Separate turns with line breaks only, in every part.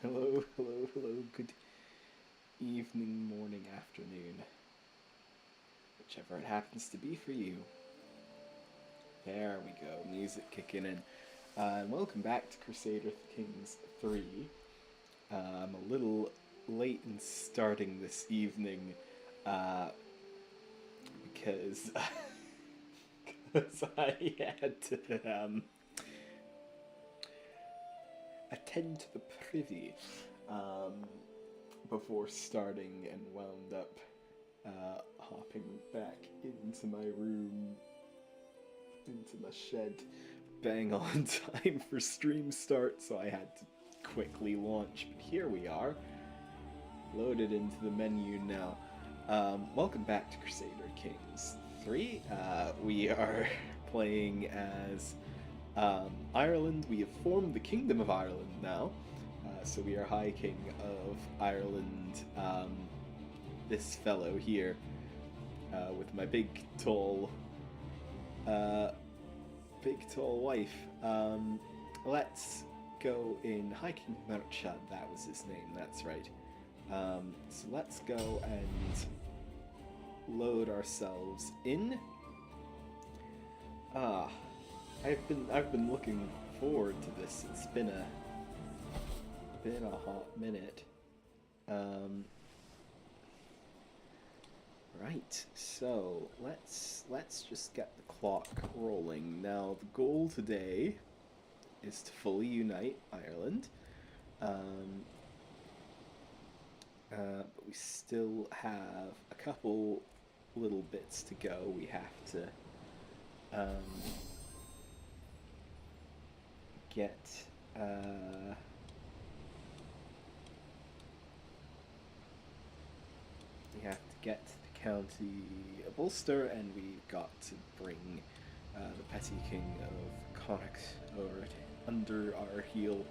Hello, hello, hello. Good evening, morning, afternoon. Whichever it happens to be for you. There we go, music kicking in. And welcome back to Crusader Kings 3. I'm a little late in starting this evening uh, because, because I had to attend to the privy um, before starting and wound up hopping back into my room, into my shed, bang on time for stream start, so I had to quickly launch. But here we are, loaded into the menu now. Welcome back to Crusader Kings 3. We are playing as Ireland. We have formed the Kingdom of Ireland now. So we are High King of Ireland, this fellow here, with my big tall wife. Let's go in High King Merchad, that was his name, that's right. So let's go and load ourselves in. I've been looking forward to this. It's been a hot minute. Right, so let's just get the clock rolling. Now the goal today is to fully unite Ireland. But we still have a couple little bits to go. We have to get we have to get to the county of Ulster, and we've got to bring the petty king of Connacht over under our heel.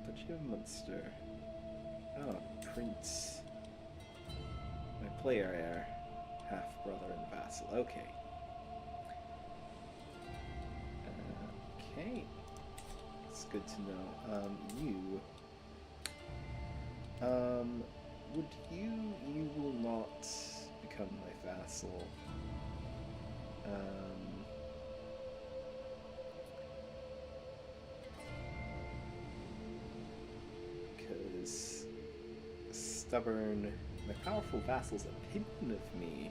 Duchy of Munster. Oh, Prince. My player heir, half brother and vassal. Okay. Okay. It's good to know. You will not become my vassal. Because stubborn, my powerful vassal's opinion of me,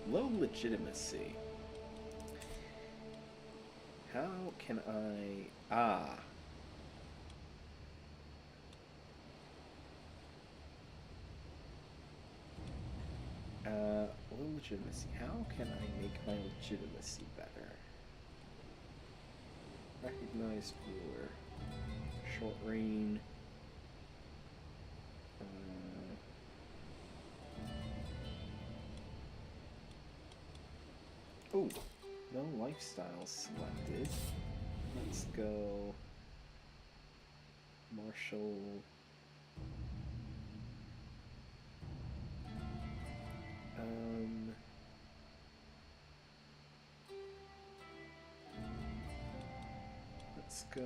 low legitimacy. How can I... low legitimacy. How can I make my legitimacy better? Recognized ruler. Short reign. Oh, no lifestyle selected. Let's go Marshall. Let's go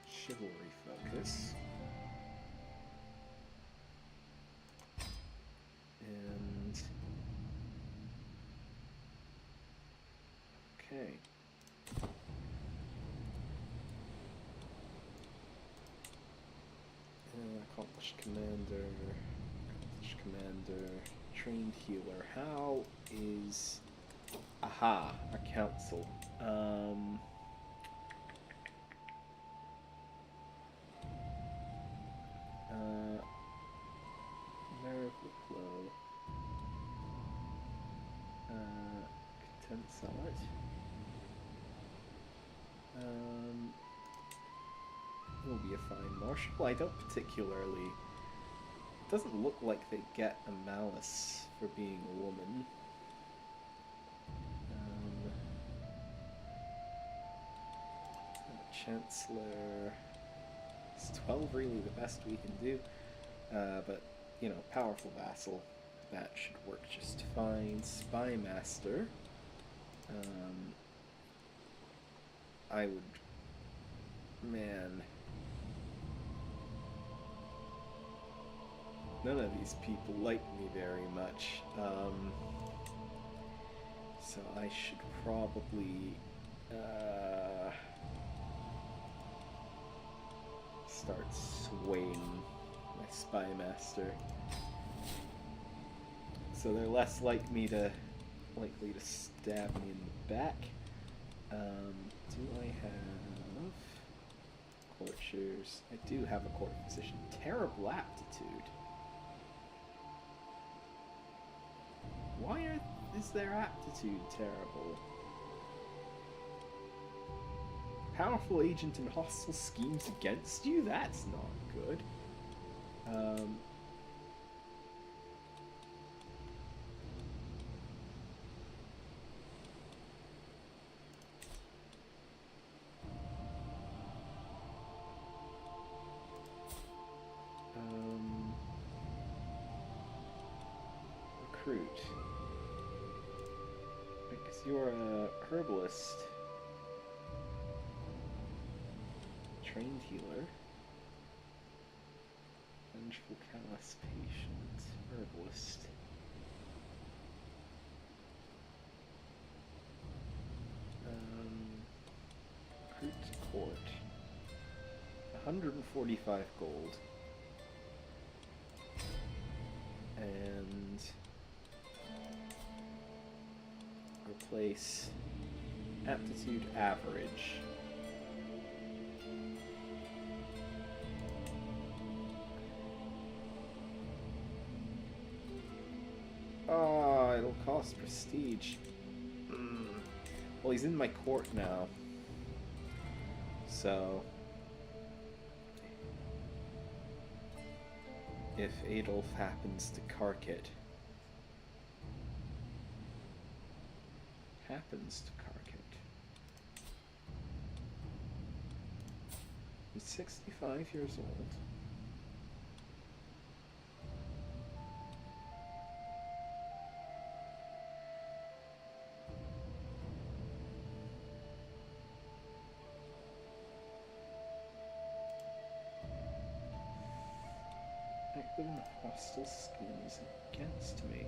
chivalry focus. And okay. Accomplished commander, trained healer. How is... Aha, our council. Meriviclo. Content summit. Will be a fine marshal. I don't particularly... It doesn't look like they get a malice for being a woman. Chancellor... Is 12 really the best we can do? But, you know, powerful vassal. that should work just fine. Spy Master. I would... Man. None of these people like me very much. So I should probably... start swaying my Spy Master. So they're less likely to stab me in the back. Do I have Courtiers? I do have a court position. Terrible aptitude. Why is their aptitude terrible? Powerful agent and hostile schemes against you? That's not good. Recruit. Because you're a herbalist. Trained healer. Vengeful callous patient. Herbalist. Recruit to court. 145 gold. And replace aptitude average. Oh, it'll cost prestige. Well, he's in my court now. So if Adolf happens to cark it. He's 65 years old. Active in hostile schemes against me.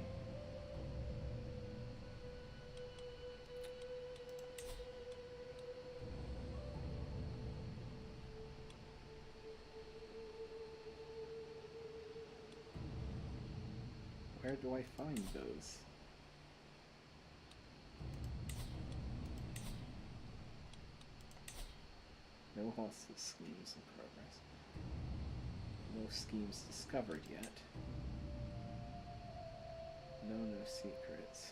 Where do I find those? No hostile schemes in progress. No schemes discovered yet. No secrets.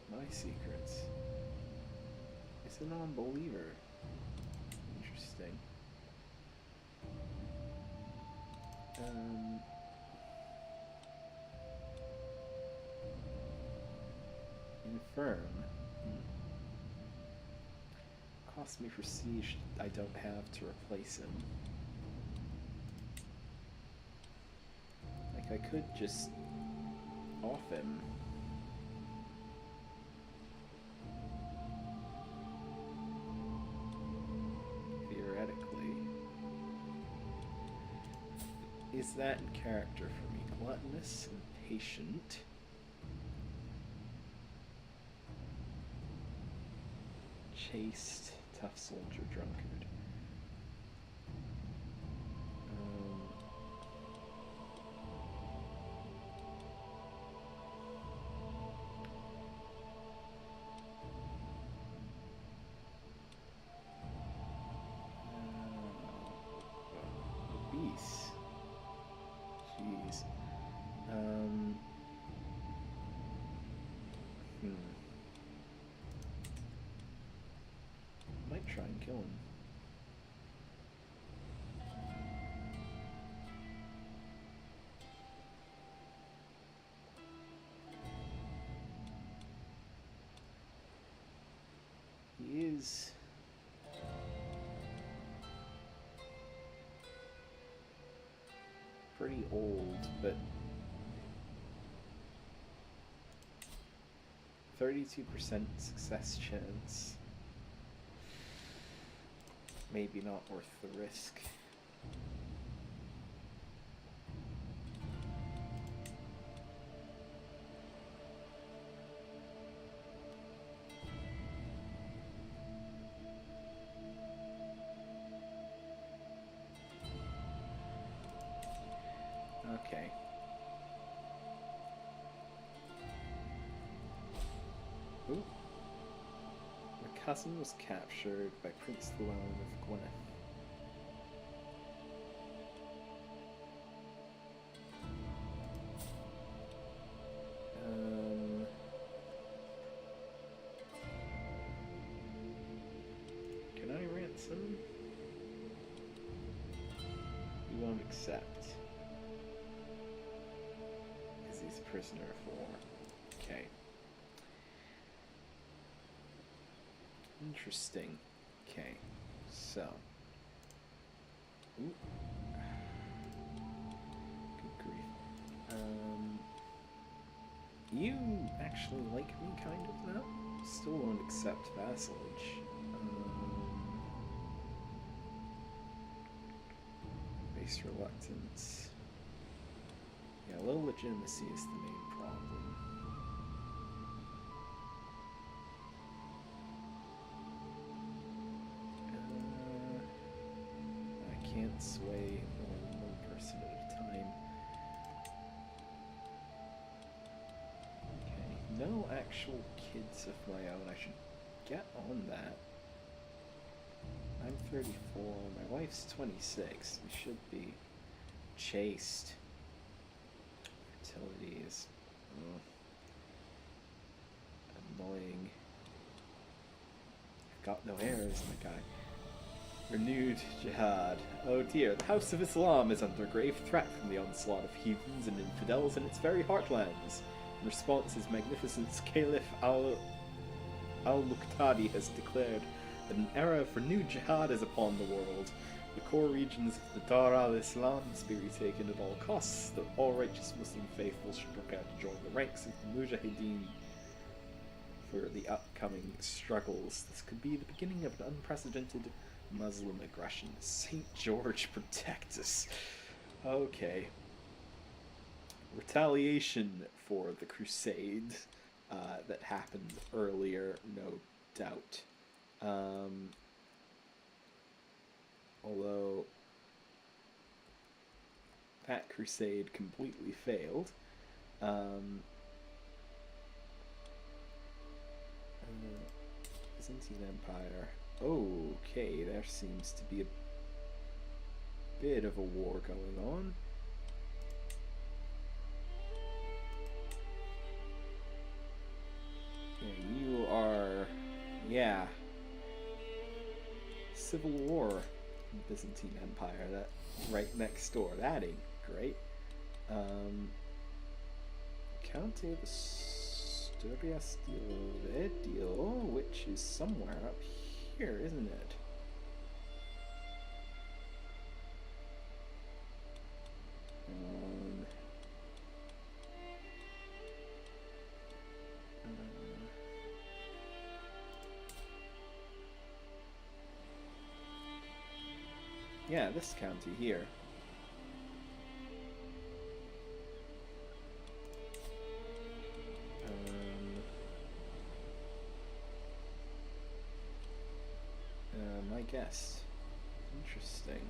My secrets. It's a non-believer. Interesting. Infirm. Cost me prestige I don't have to replace him. Like, I could just off him. Theoretically. Is that in character for me? Gluttonous and patient. Chaste, tough soldier, drunkard. Obese. Jeez. Might try and kill him. He is pretty old, but 32% success chance. Maybe not worth the risk. Okay. Ooh. My cousin was captured by Prince Llewellyn of Gwynedd. Can I ransom? You won't accept. Because he's a prisoner of war. Okay. Interesting. Okay, so. Ooh. Good grief. You actually like me kind of now? Still won't accept vassalage. Base reluctance. Yeah, low legitimacy is the main problem. I can't sway more than one person at a time. Okay, no actual kids of my own. I should get on that. I'm 34, my wife's 26. We should be chaste. Fertility is annoying. I've got no heirs, my guy. Renewed jihad. Oh dear, the House of Islam is under grave threat from the onslaught of heathens and infidels in its very heartlands. In response, His Magnificence Caliph al-Muqtadi has declared that an era of renewed jihad is upon the world. The core regions of the Dar al-Islam must be retaken at all costs. That all righteous Muslim faithful should prepare to join the ranks of the Mujahideen for the upcoming struggles. This could be the beginning of an unprecedented Muslim aggression. St. George protect us. Okay. Retaliation for the crusade that happened earlier, no doubt. Although that crusade completely failed. Byzantine Empire. Okay, there seems to be a bit of a war going on. Yeah, you are... yeah. Civil War in the Byzantine Empire, that right next door. That ain't great. County of Asturias-Vedio, which is somewhere up here, isn't it? Yeah, this county here. I guess. Interesting.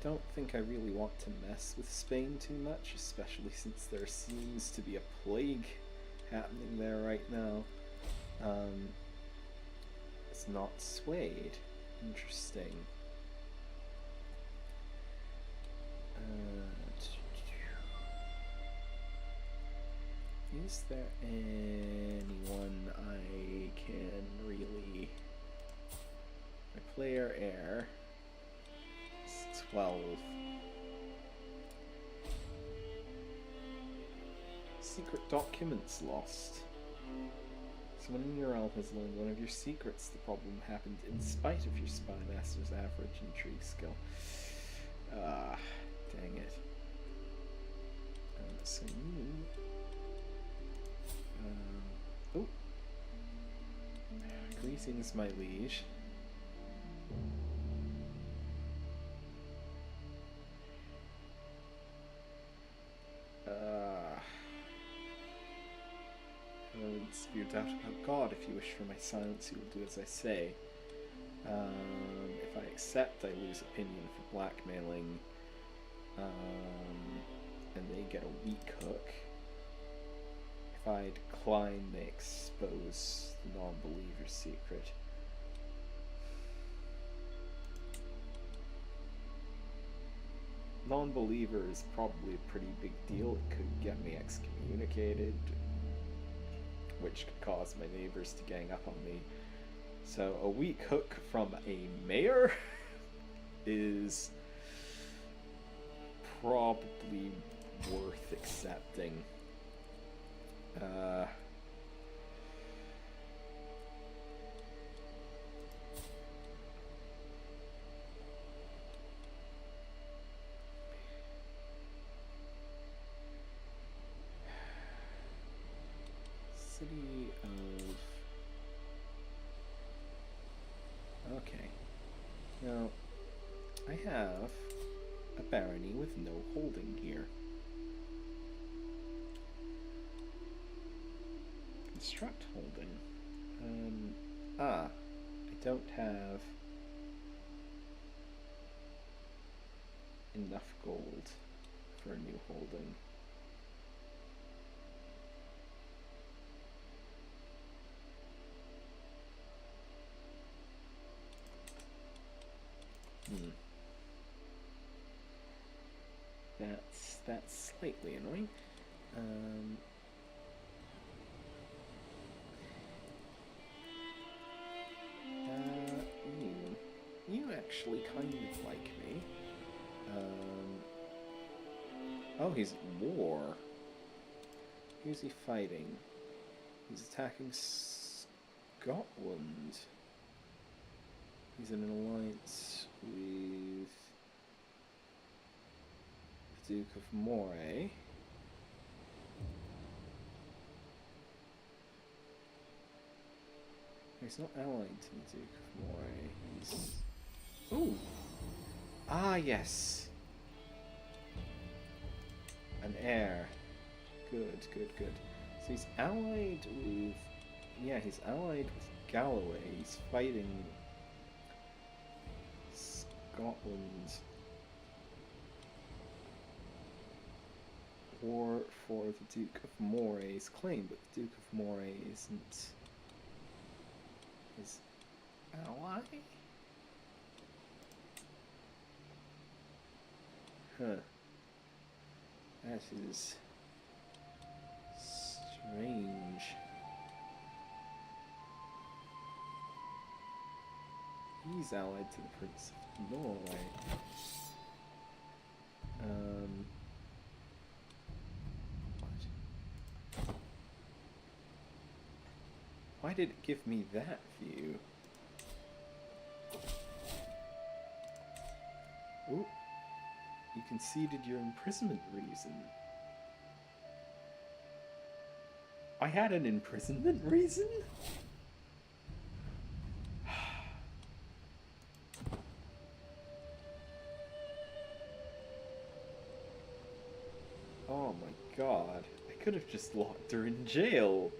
Don't think I really want to mess with Spain too much, especially since there seems to be a plague happening there right now. It's not swayed. Interesting. Is there anyone I can really... My player heir is 12. Secret documents lost. Someone in your realm has learned one of your secrets. The problem happened in spite of your spy master's average intrigue skill. Dang it. So you Oh. Greetings, my liege. I will dispute doubt about God. If you wish for my silence, you will do as I say. If I accept, I lose opinion for blackmailing. And they get a weak hook. If I decline, they expose the non-believer's secret. Non-believer is probably a pretty big deal. It could get me excommunicated, which could cause my neighbors to gang up on me. So a weak hook from a mayor is probably worth accepting. City of... Okay. Now, I have a barony with no holding here. Construct holding. I don't have enough gold for a new holding. That's slightly annoying. You actually kind of like me. Oh, he's at war. Who's he fighting? He's attacking Scotland. He's in an alliance with the Duke of Moray. He's not allied to the Duke of Moray. He's... Ooh! Ah, yes! An heir. Good, good, good. So he's allied with... Yeah, he's allied with Galloway. He's fighting Scotland. War for the Duke of Moray's claim, but the Duke of Moray isn't his ally? Huh. That is strange. He's allied to the Prince of Norway. What? Why did it give me that view? Ooh. You conceded your imprisonment reason. I had an imprisonment reason? Oh my god. I could have just locked her in jail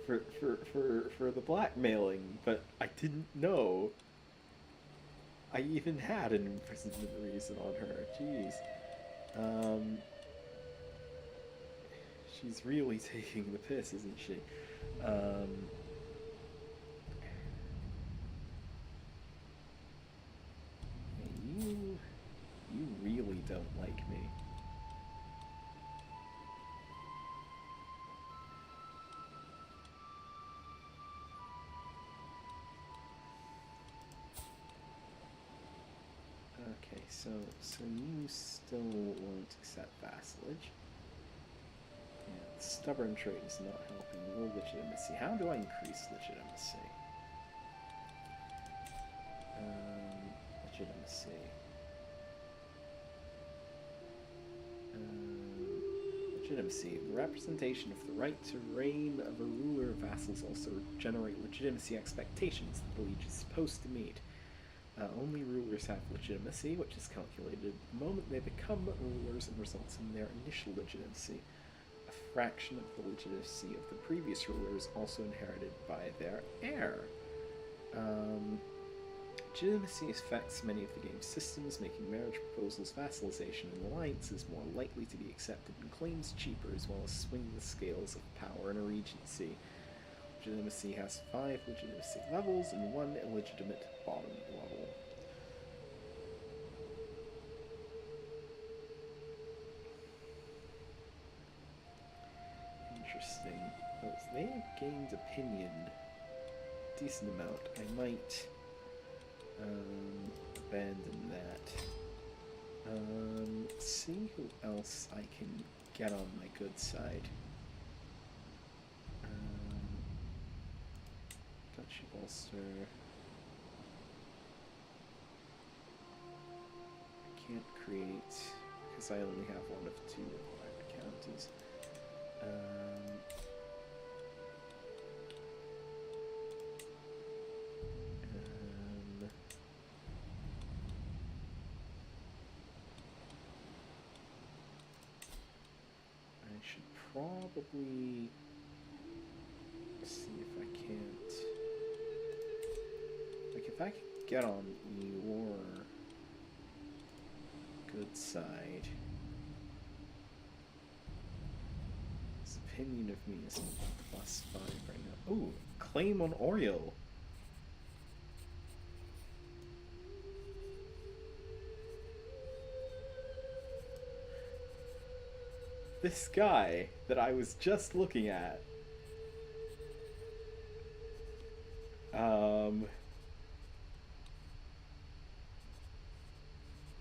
for the blackmailing, but I didn't know. I even had an imprisonment reason on her. Jeez. She's really taking the piss, isn't she? You really don't like me. Okay, so you still won't accept vassalage. Yeah, stubborn trait is not helping. No legitimacy. How do I increase legitimacy? Legitimacy. legitimacy. The representation of the right to reign of a ruler. Vassals also generate legitimacy expectations that the liege is supposed to meet. Only rulers have legitimacy, which is calculated the moment they become rulers and results in their initial legitimacy. A fraction of the legitimacy of the previous ruler is also inherited by their heir. Legitimacy affects many of the game's systems, making marriage proposals, vassalization, and alliances more likely to be accepted and claims cheaper, as well as swing the scales of power in a regency. Legitimacy has 5 legitimacy levels and 1 illegitimate bottom level. Interesting. Oh, they have gained opinion. Decent amount. I might abandon that. See who else I can get on my good side. Duchy Ulster. I can't create because I only have one of 2 required counties. I should probably see if I can't. Like, if I could get on your good side. His opinion of me is +5 right now. Ooh, claim on Oriel. This guy that I was just looking at.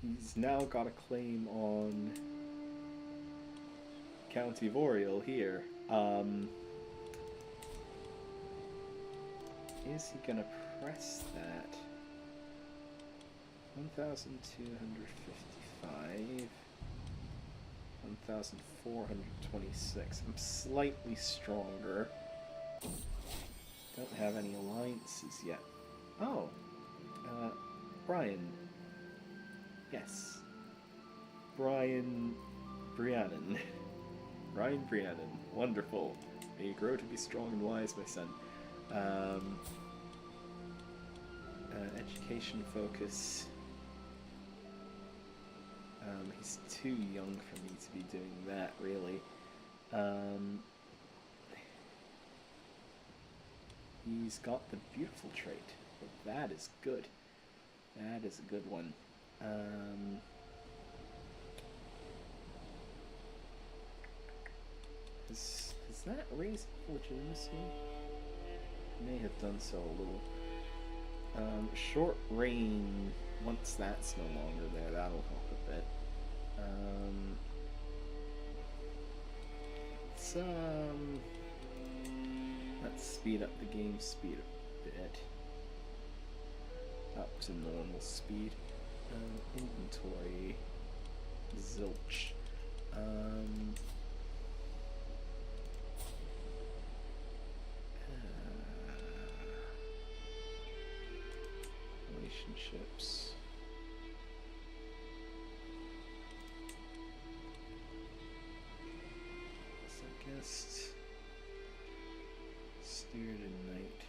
He's now got a claim on County of Oriel here. Is he gonna press that? 1,255. 1,426. I'm slightly stronger. Don't have any alliances yet. Oh, Brian. Yes. Brian Briannon. Brian Briannon. Wonderful. May you grow to be strong and wise, my son. Education focus. He's too young for me to be doing that, really. He's got the beautiful trait. Well, that is good. That is a good one. Has that raised legitimacy? May have done so a little. Short reign, once that's no longer there, that'll help a bit. Let's speed up the game speed a bit. Up to normal speed. Inventory. Zilch. Relationships. Guest. Steward and knight.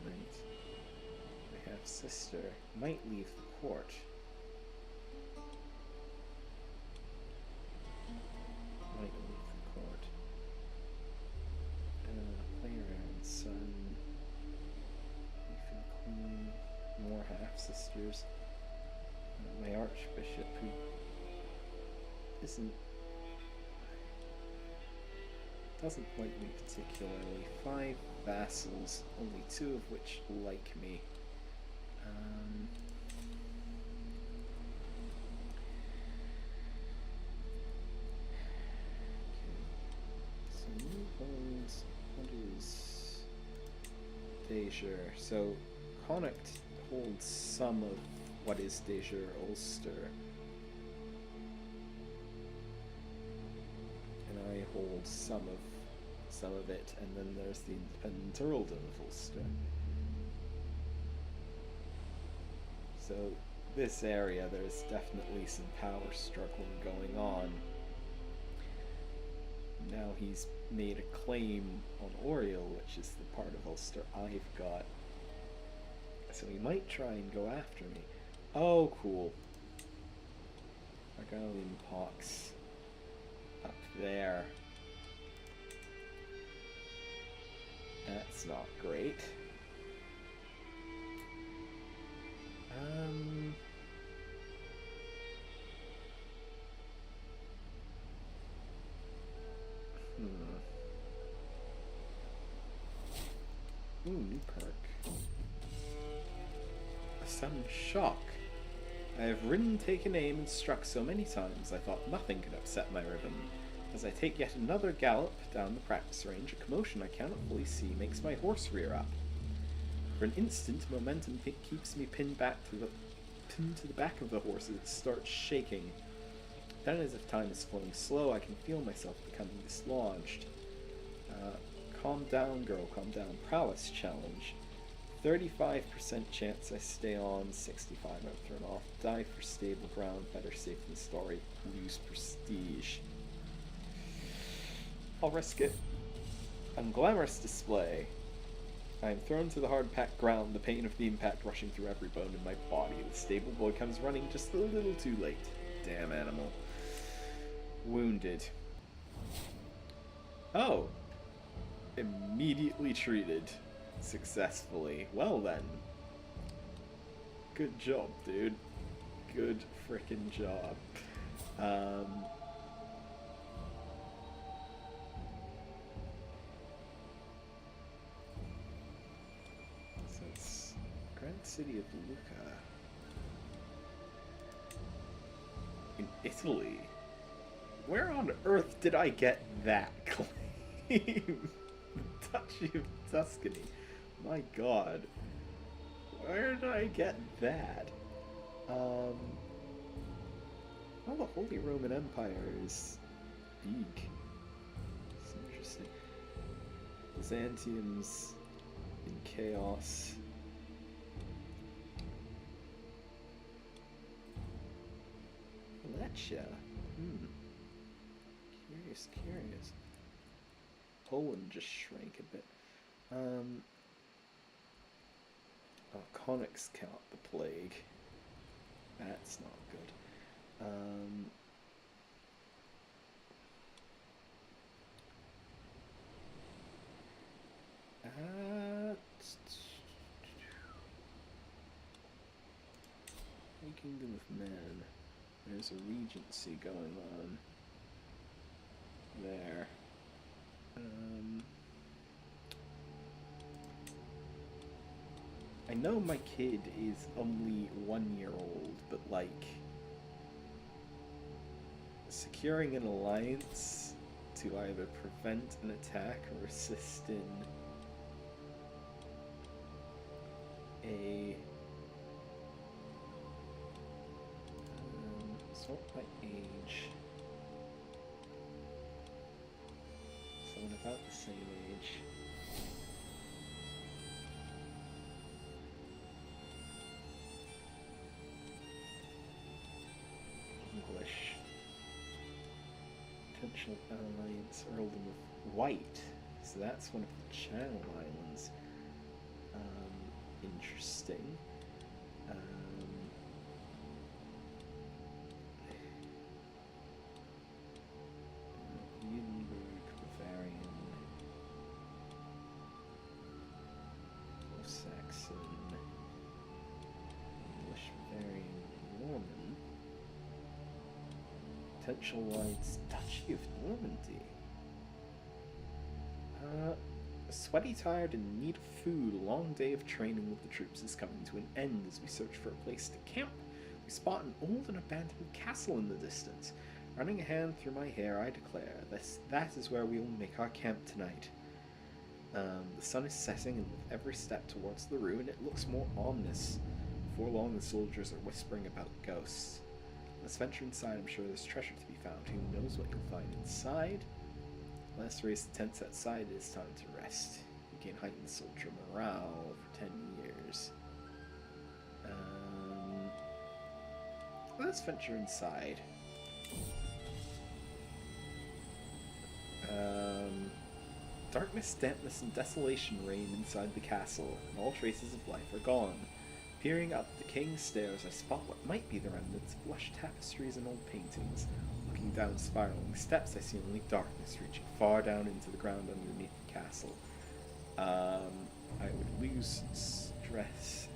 We have sister. Might leave the court. Might leave the court. Player and son. Wife and queen. More half sisters. My archbishop, who doesn't like me particularly. 5 vassals, only 2 of which like me. Okay. So new homes, what is Dejer? So Connacht holds some of what is Dejer Ulster. I hold some of it, and then there's the independent earldom of Ulster. So this area, there's definitely some power struggling going on. Now he's made a claim on Oriel, which is the part of Ulster I've got. So he might try and go after me. Oh, cool. Argalian pox up there. That's not great. Ooh, new perk. A sudden shock. I have ridden, taken aim, and struck so many times I thought nothing could upset my rhythm. As I take yet another gallop down the practice range, a commotion I cannot fully see makes my horse rear up. For an instant, momentum keeps me pinned to the back of the horse as it starts shaking. Then, as if time is flowing slow, I can feel myself becoming dislodged. Calm down, girl, calm down. Prowess challenge. 35% chance I stay on, 65 I'm thrown off. Die for stable ground, better safe than sorry. Lose prestige. I'll risk it. Unglamorous display. I am thrown to the hard-packed ground, the pain of the impact rushing through every bone in my body. The stable boy comes running just a little too late. Damn animal. Wounded. Oh. Immediately treated. Successfully. Well then. Good job, dude. Good frickin' job. So it's Grand City of Lucca. In Italy. Where on earth did I get that claim? Duchy of Tuscany. My god. Where did I get that? Well, the Holy Roman Empire is big. It's interesting. Byzantium's in chaos. Wallachia. Curious. Poland just shrank a bit. Conics count the plague. That's not good. Kingdom of Man. There's a regency going on there. I know my kid is only 1 year old, but like securing an alliance to either prevent an attack or assist in a sort by age. Someone about the same age. English. Potential alliance, Earldom of White. So that's one of the Channel Islands. Interesting. Edinburgh, Bavarian, Saxon, English, Bavarian, Norman. Potential Whites, Duchy of Normandy. Sweaty, tired, and in need of food, a long day of training with the troops is coming to an end as we search for a place to camp. We spot an old and abandoned castle in the distance. Running a hand through my hair, I declare, that is where we will make our camp tonight. The sun is setting, and with every step towards the ruin, it looks more ominous. Before long, the soldiers are whispering about ghosts. Let's venture inside. I'm sure there's treasure to be found. Who knows what you'll find inside? Let's raise the tents outside. It's time to rest. We gain heightened soldier morale for 10 years. Let's venture inside. Darkness, dampness, and desolation reign inside the castle, and all traces of life are gone. Peering up the king's stairs, I spot what might be the remnants of lush tapestries and old paintings. Looking down spiraling steps, I see only darkness reaching far down into the ground underneath the castle. I would lose stress.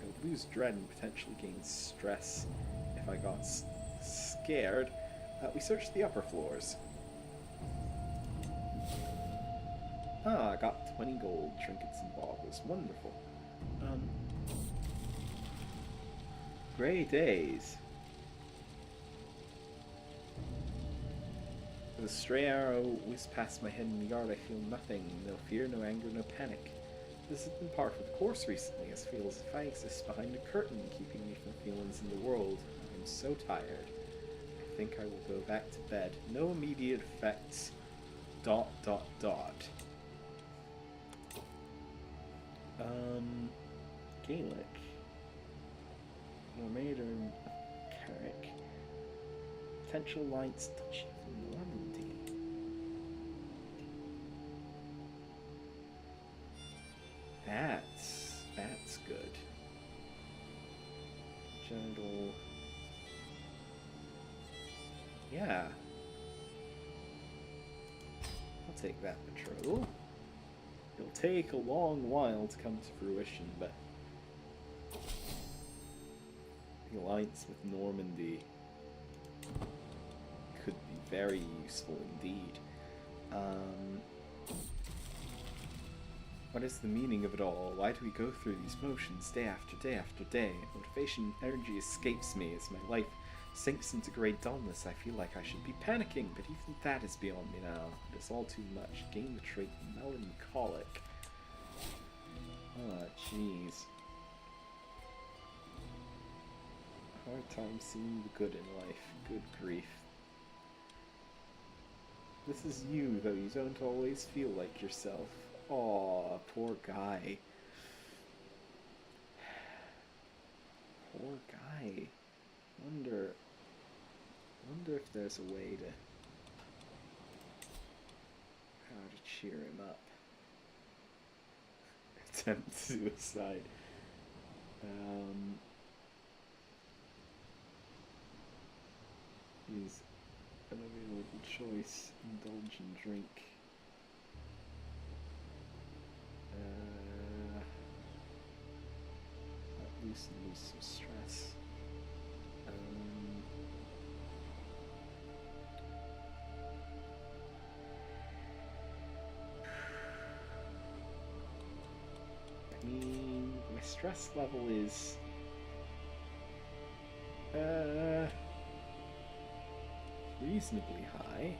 I would lose dread and potentially gain stress if I got scared. We searched the upper floors. I got 20 gold, trinkets, and baubles. Wonderful. Grey days. As a stray arrow whizzed past my head in the yard, I feel nothing. No fear, no anger, no panic. This has been part of the course recently, as I feel as if I exist behind a curtain, keeping me from feelings in the world. I'm so tired. I think I will go back to bed. No immediate effects. ... Gaelic. Normader and Carrick. Potential lights touch from Normandy. That's good. Genital. Yeah. I'll take that patrol. It'll take a long while to come to fruition, but the alliance with Normandy could be very useful indeed. What is the meaning of it all? Why do we go through these motions day after day after day? Motivation energy escapes me as my life sinks into grey dullness. I feel like I should be panicking, but even that is beyond me now. It is all too much. Gain the trait melancholic. Jeez. Hard time seeing the good in life. Good grief. This is you, though you don't always feel like yourself. Aw, poor guy. Poor guy. Wonder if there's a way to how to cheer him up. Attempt suicide. Is an available choice. Indulge and drink. At least lose some stress. I mean, my stress level is reasonably high.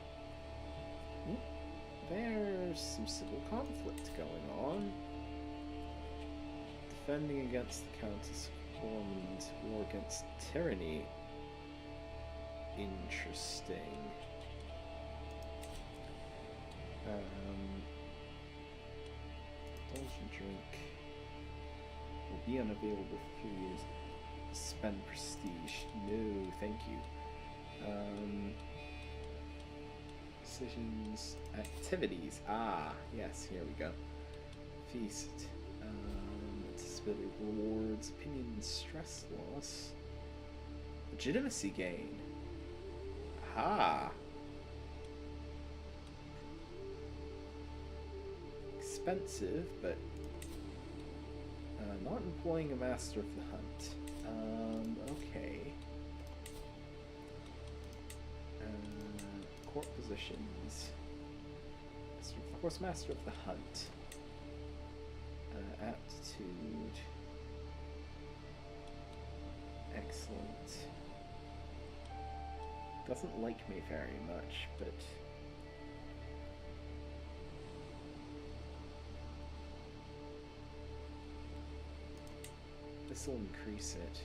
There's some civil conflict going on. Defending against the Countess of Ormond, war against tyranny. Interesting. Indulge and drink will be unavailable for a few years. Spend prestige. No, thank you. Decisions, activities. Yes, here we go. Feast. Anticipated rewards, opinion and stress loss. Legitimacy gain. Aha! Expensive, but not employing a master of the hunt. Okay. Court positions. Of course, master of the hunt. Aptitude. Excellent. Doesn't like me very much, but this will increase it.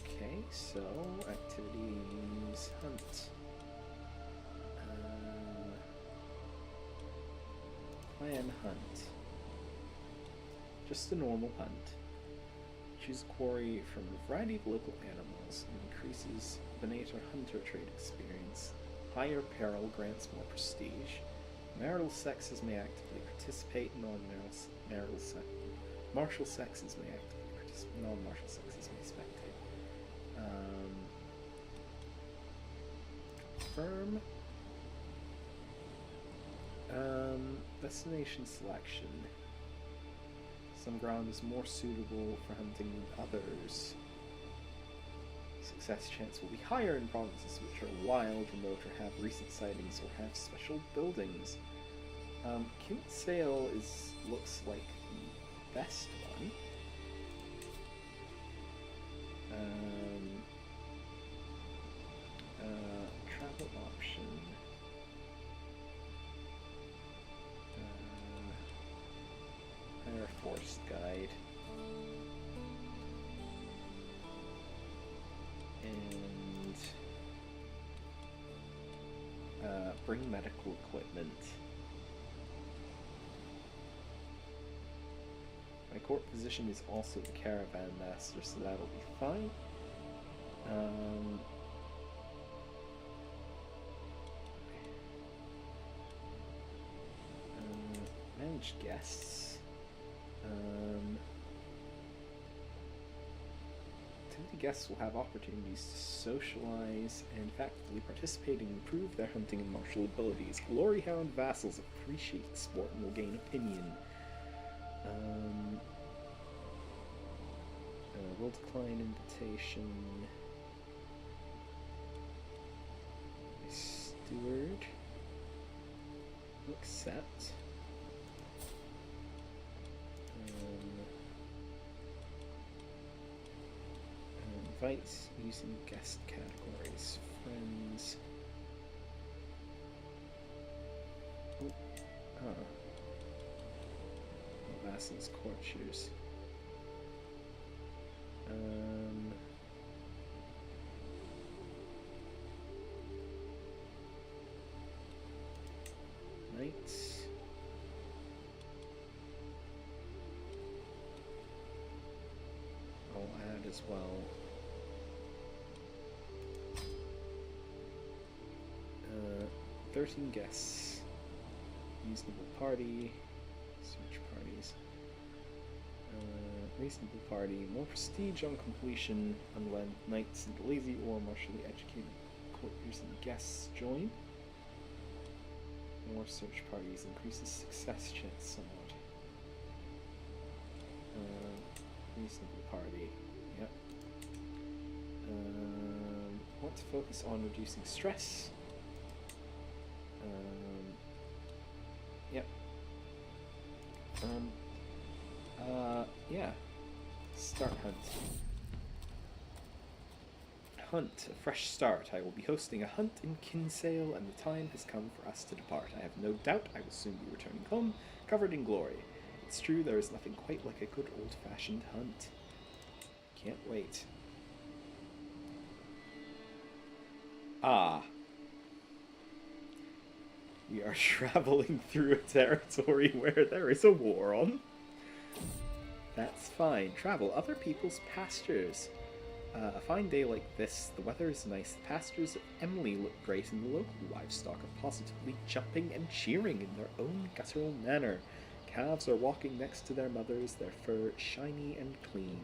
Okay, So, activities, hunt. Plan hunt. Just a normal hunt. Choose a quarry from a variety of local animals and increases venator hunter trait experience. Higher peril grants more prestige. Marital sexes may actively participate. Non-marital martial sexes may actively participate. Non-martial sexes may spectate. Firm. Destination selection. Some ground is more suitable for hunting than others. Success chance will be higher in provinces which are wild, remote, or have recent sightings, or have special buildings. CKIII looks like the best one. Travel option. Hire Forest Guide. And bring medical equipment. My court position is also the caravan master, so that'll be fine. Manage guests. Activity guests will have opportunities to socialize and actively participate and improve their hunting and martial abilities. Gloryhound vassals appreciate the sport and will gain opinion. Will decline invitation. Steward. Accept. Invites using guest categories. Friends. Vassals, courtiers. Knights. I'll add as well. 13 guests. Reasonable party. Search parties. Reasonable party. More prestige on completion unless knights and lazy or martially educated courtiers and guests join. More search parties. Increases success chance somewhat. Reasonable party. Yep. Want to focus on reducing stress. Yep. Yeah. Start hunt. Hunt, a fresh start. I will be hosting a hunt in CKIII, and the time has come for us to depart. I have no doubt I will soon be returning home, covered in glory. It's true, there is nothing quite like a good old-fashioned hunt. Can't wait. Ah. We are traveling through a territory where there is a war on. That's fine. Travel other people's pastures. A fine day like this, the weather is nice. The pastures of Emily look great, and the local livestock are positively jumping and cheering in their own guttural manner. Calves are walking next to their mothers, their fur shiny and clean.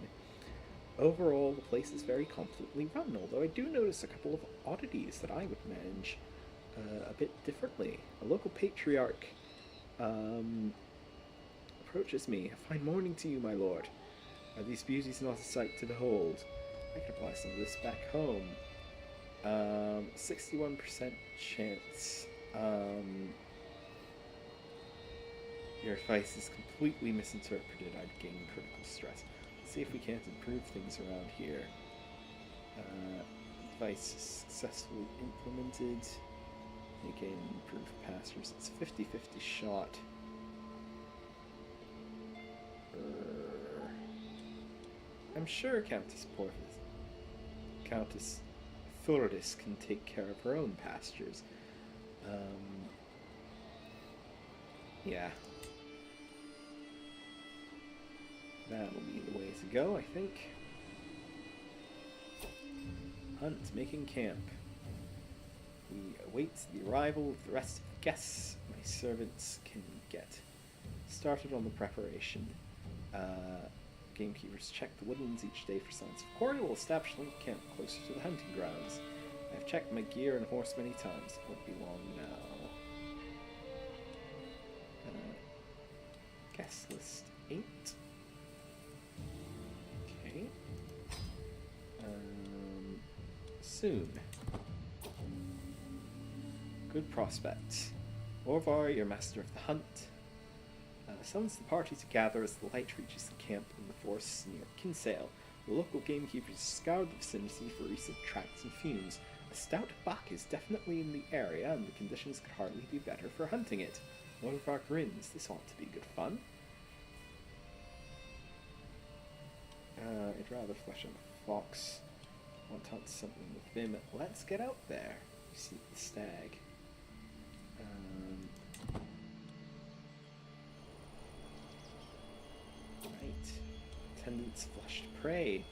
Overall, the place is very competently run, although I do notice a couple of oddities that I would manage a bit differently. A local patriarch approaches me. A fine morning to you, my lord. Are these beauties not a sight to behold? I can apply some of this back home. 61% chance. Your advice is completely misinterpreted. I'd gain critical stress. Let's see if we can't improve things around here. Advice is successfully implemented. Again, improve pastures. It's 50-50 shot. I'm sure Countess Countess Thordis can take care of her own pastures. Yeah. That'll be the way to go, I think. Hunt, making camp. We await the arrival of the rest of the guests. My servants can get started on the preparation. Gamekeepers check the woodlands each day for signs of quarry. Will establish a camp closer to the hunting grounds. I've checked my gear and horse many times. It won't be long now. Guest list 8. Okay. Soon. Good prospect. Orvar, your master of the hunt, summons the party to gather as the light reaches the camp in the forests near Kinsale. The local gamekeepers scoured the vicinity for recent tracks and fumes. A stout buck is definitely in the area, and the conditions could hardly be better for hunting it. Orvar grins. This ought to be good fun. I'd rather flesh out a fox. Want to hunt something with vim. Let's get out there. You see the stag. Right. Attendants flushed prey.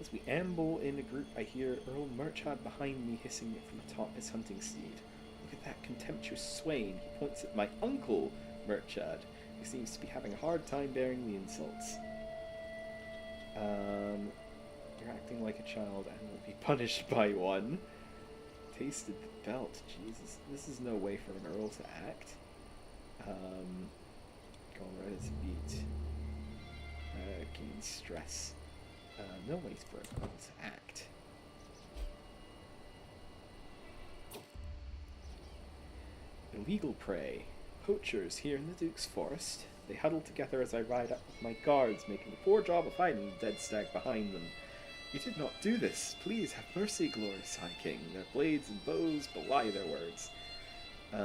As we amble in a group, I hear Earl Murchad behind me hissing from atop his hunting steed. Look at that contemptuous swain. He points at my uncle, Murchad, who seems to be having a hard time bearing the insults. You're acting like a child and will be punished by one. Tasted the belt. Jesus, this is no way for an earl to act. Going right as a beat. Gain stress. No way for an earl to act. Illegal prey. Poachers here in the Duke's Forest. They huddle together as I ride up with my guards, making a poor job of hiding the dead stag behind them. You did not do this. Please have mercy, glorious High King. Their blades and bows belie their words. Get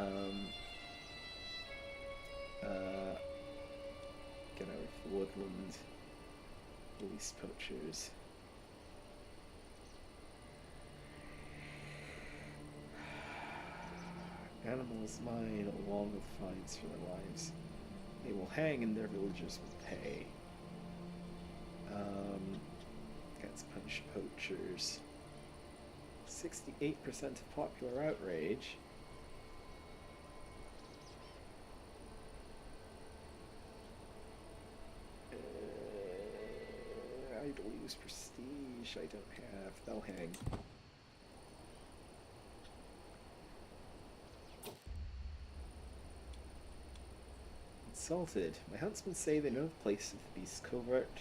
out of the woodland. Release poachers. Animals mine along with fines for their lives. They will hang and their villagers will pay. Gets punished poachers. 68% of popular outrage. I'd lose prestige. I don't have. They'll hang. Insulted. My huntsmen say they know the place of the beast's covert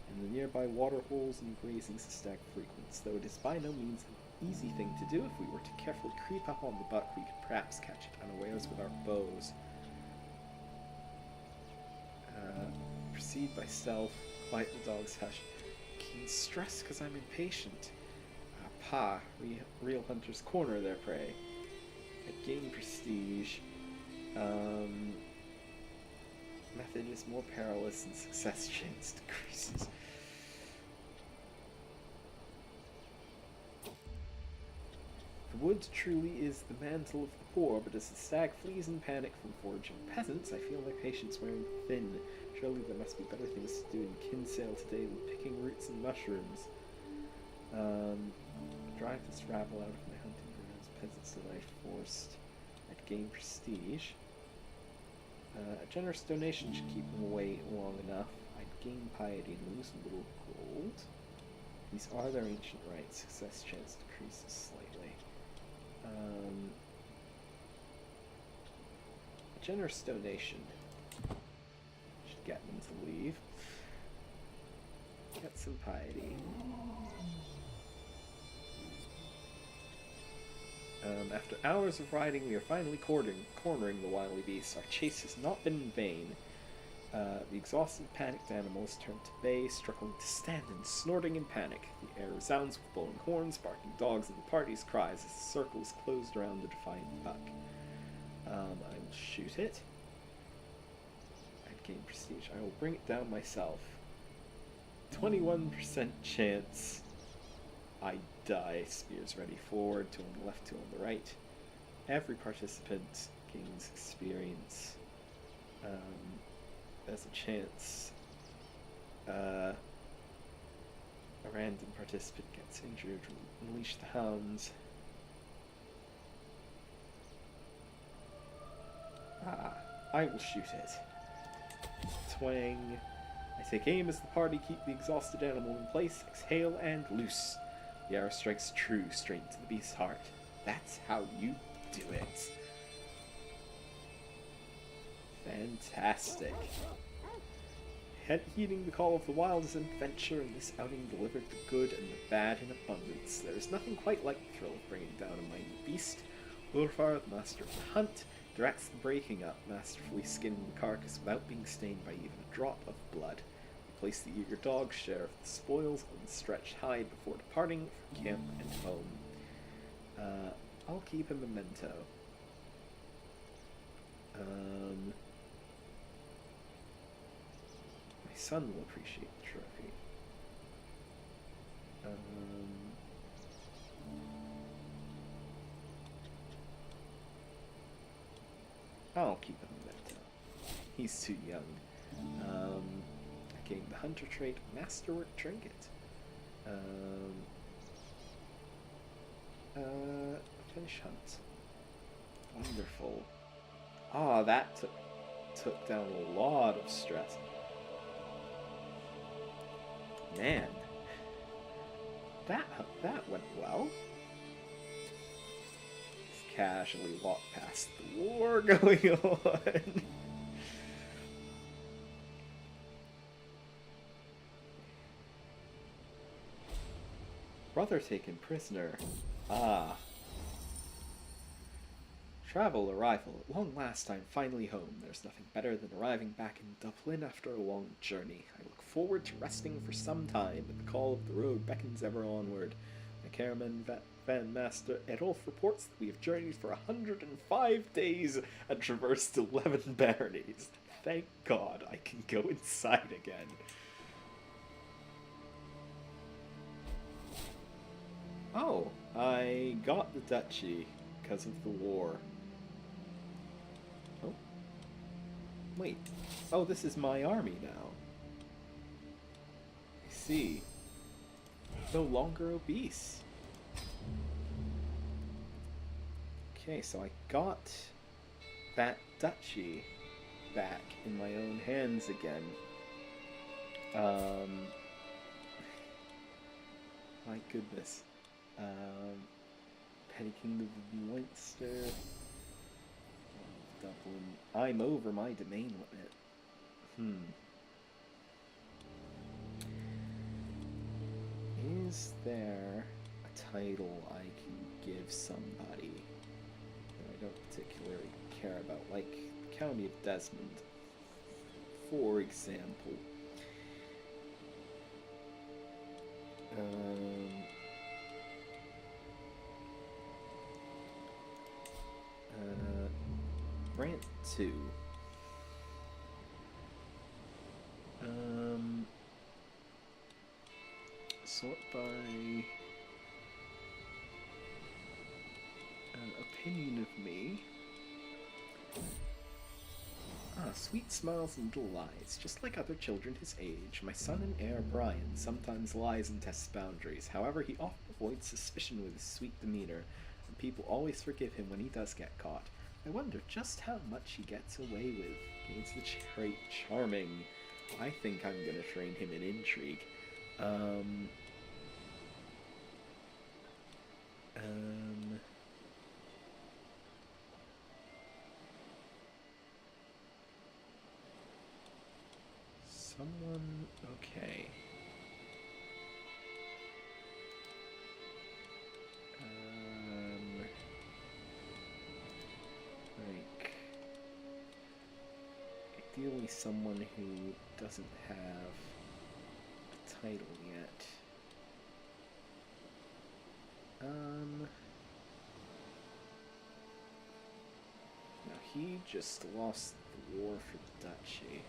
and the nearby water holes and grazings the stag frequents, though it is by no means an easy thing to do. If we were to carefully creep up on the buck, we could perhaps catch it unawares with our bows. Proceed by stealth, quiet the dog's hush. Keen stress because I'm impatient. Real hunters corner their prey. I gain prestige. Method is more perilous and success chance decreases. The wood truly is the mantle of the poor, but as the stag flees in panic from foraging peasants, I feel my patience wearing thin. Surely there must be better things to do in Kinsale today than picking roots and mushrooms. Drive this rabble out of my hunting grounds. Peasants that I forced. I'd gain prestige. A generous donation should keep them away long enough. I'd gain piety and lose a little gold. These are their ancient rites. Success chance decreases slightly. A generous donation should get them to leave. Get some piety. After hours of riding, we are finally cornering the wily beasts. Our chase has not been in vain. The exhausted, panicked animals turn to bay, struggling to stand and snorting in panic. The air resounds with blowing horns, barking dogs, and the party's cries as the circle is closed around the defiant buck. I will shoot it. I'd gain prestige. I will bring it down myself. 21% chance I die. Spears ready forward, two on the left, two on the right. Every participant gains experience. There's a chance a random participant gets injured. Unleash the hounds. I will shoot it. Twang. I take aim as the party keep the exhausted animal in place, exhale and loose. The arrow strikes true, straight into the beast's heart. That's how you do it. Fantastic. Heeding the call of the wild is an adventure, and this outing delivered the good and the bad in abundance. There is nothing quite like the thrill of bringing down a mighty beast. Ulfar, the master of the hunt, directs the breaking up, masterfully skinning the carcass without being stained by even a drop of blood. We place the eager dog's share of the spoils on the stretched hide before departing for camp and home. I'll keep a memento. My son will appreciate the trophy. I'll keep a memento. He's too young. I gained the hunter trait, masterwork trinket. Finish hunt. Wonderful. Ah, that took down a lot of stress. Man, that went well. Just casually walk past the war going on. Brother taken prisoner. Ah. Travel, arrival. At long last, I'm finally home. There's nothing better than arriving back in Dublin after a long journey. I look forward to resting for some time, but the call of the road beckons ever onward. My careman Van Master Erolf reports that we have journeyed for 105 days and traversed 11 baronies. Thank God I can go inside again. Oh, I got the duchy because of the war. Oh. Wait. Oh, this is my army now. I see. No longer obese. Okay, so I got that duchy back in my own hands again. My goodness. Petty Kingdom of Leinster. Dublin. I'm over my domain limit. Is there a title I can give somebody that I don't particularly care about? Like the County of Desmond, for example. Grant 2. Sort by opinion of me. Sweet smiles and little lies. Just like other children his age, my son and heir Brian sometimes lies and tests boundaries. However, he often avoids suspicion with his sweet demeanor, and people always forgive him when he does get caught. I wonder just how much he gets away with. Gains the trait charming. I think I'm gonna train him in intrigue. Someone, okay. Like, ideally someone who doesn't have a title yet. Now he just lost the war for the duchy.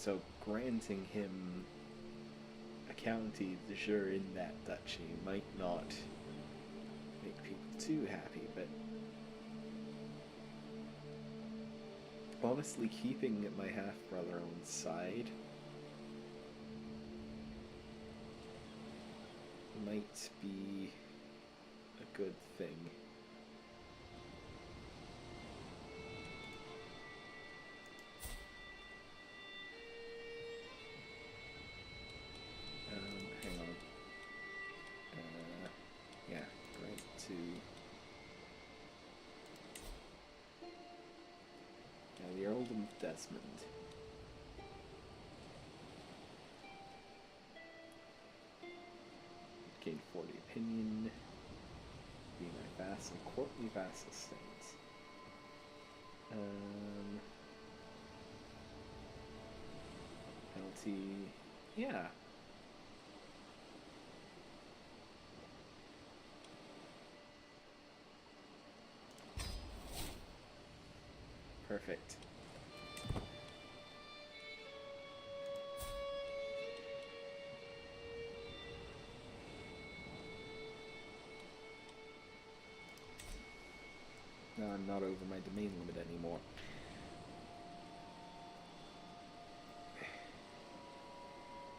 So granting him a county de jure in that duchy might not make people too happy, but honestly, keeping my half-brother on side might be a good thing. Hang on. Yeah, right to... Yeah, the Earldom of Desmond. Gain 40 opinion. Be my vassal, courtly vassal states. Penalty... Yeah. Perfect. Now I'm not over my domain limit anymore.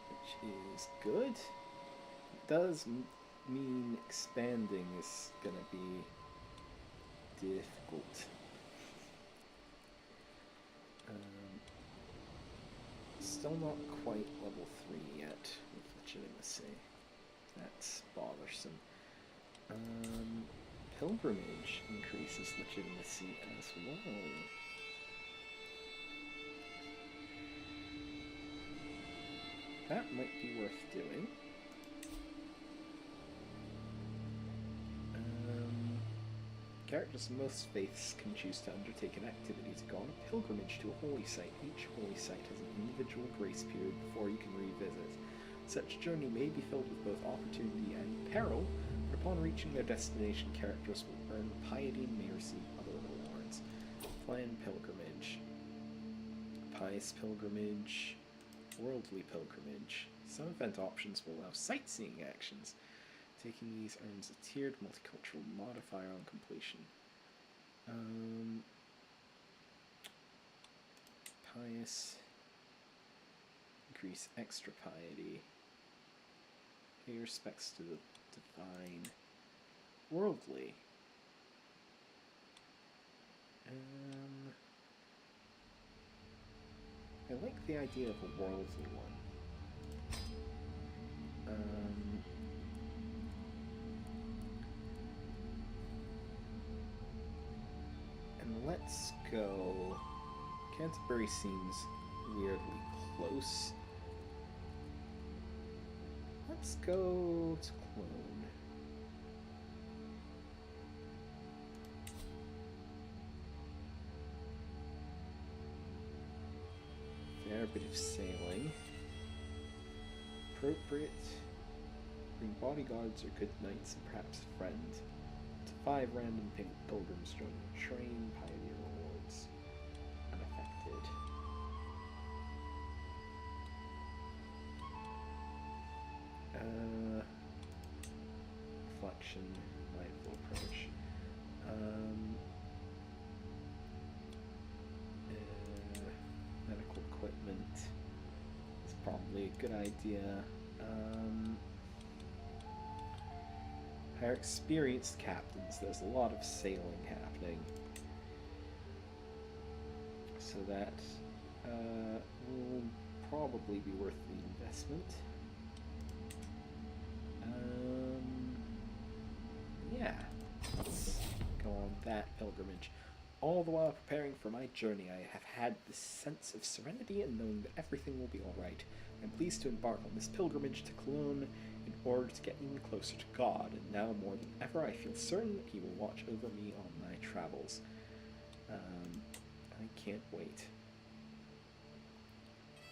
Which is good. It does mean expanding is gonna be difficult. Still not quite level 3 yet with legitimacy. That's bothersome. Pilgrimage increases legitimacy as well. That might be worth doing. Characters of most faiths can choose to undertake an activity to go on a pilgrimage to a holy site. Each holy site has an individual grace period before you can revisit. Such journey may be filled with both opportunity and peril, but upon reaching their destination, characters will earn piety and may receive other rewards. Plan pilgrimage. Pious pilgrimage. Worldly pilgrimage. Some event options will allow sightseeing actions. Taking these earns a tiered multicultural modifier on completion. Pious. Increase extra piety. Pay respects to the divine. Worldly. I like the idea of a worldly one. And let's go... Canterbury seems weirdly close. Let's go to Clone. Fair bit of sailing. Appropriate. Bring bodyguards or good knights and perhaps a friend. To 5 random pink pilgrims join the train, piety rewards. Unaffected. Reflection, mindful approach. Medical equipment is probably a good idea. Hire experienced captains. There's a lot of sailing happening, so that will probably be worth the investment. Yeah, let's go on that pilgrimage. All the while preparing for my journey, I have had this sense of serenity and knowing that everything will be alright. I'm pleased to embark on this pilgrimage to Cologne in order to get even closer to God, and now more than ever I feel certain that He will watch over me on my travels. I can't wait.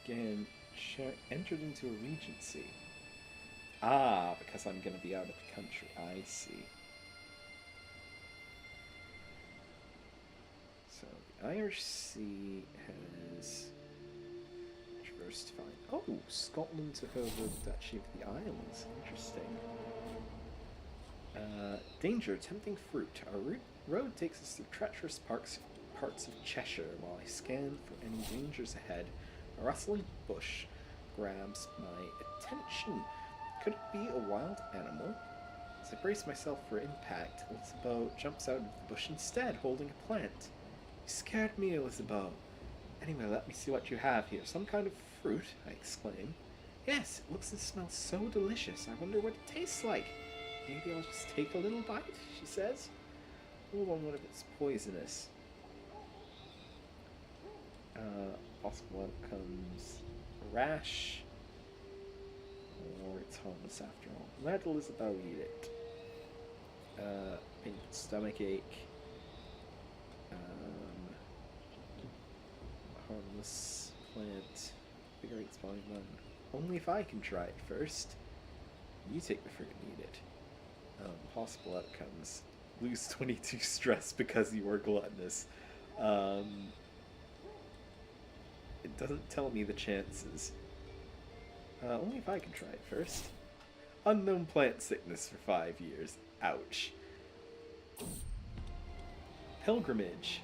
Again, entered into a regency. Ah, because I'm going to be out of the country. I see. So, the Irish Sea has first to find. Oh, Scotland took over the Duchy of the Isles. Interesting. Danger, tempting fruit. Our road takes us through treacherous parts of Cheshire. While I scan for any dangers ahead, a rustling bush grabs my attention. Could it be a wild animal? As I brace myself for impact, Elizabeth jumps out of the bush instead, holding a plant. You scared me, Elizabeth. Anyway, let me see what you have here. Some kind of fruit, I exclaim. Yes, it looks and smells so delicious. I wonder what it tastes like. Maybe I'll just take a little bite, she says. Hold on, what if it's poisonous? Possible outcomes. Rash. Or it's harmless after all. Let Elizabeth eat it. Painful stomach ache. Harmless plant. Invigorates body one. Only if I can try it first. You take the fruit and eat it. Possible outcomes. Lose 22 stress because you are gluttonous. It doesn't tell me the chances. Only if I can try it first. Unknown plant sickness for 5 years. Ouch. Pilgrimage.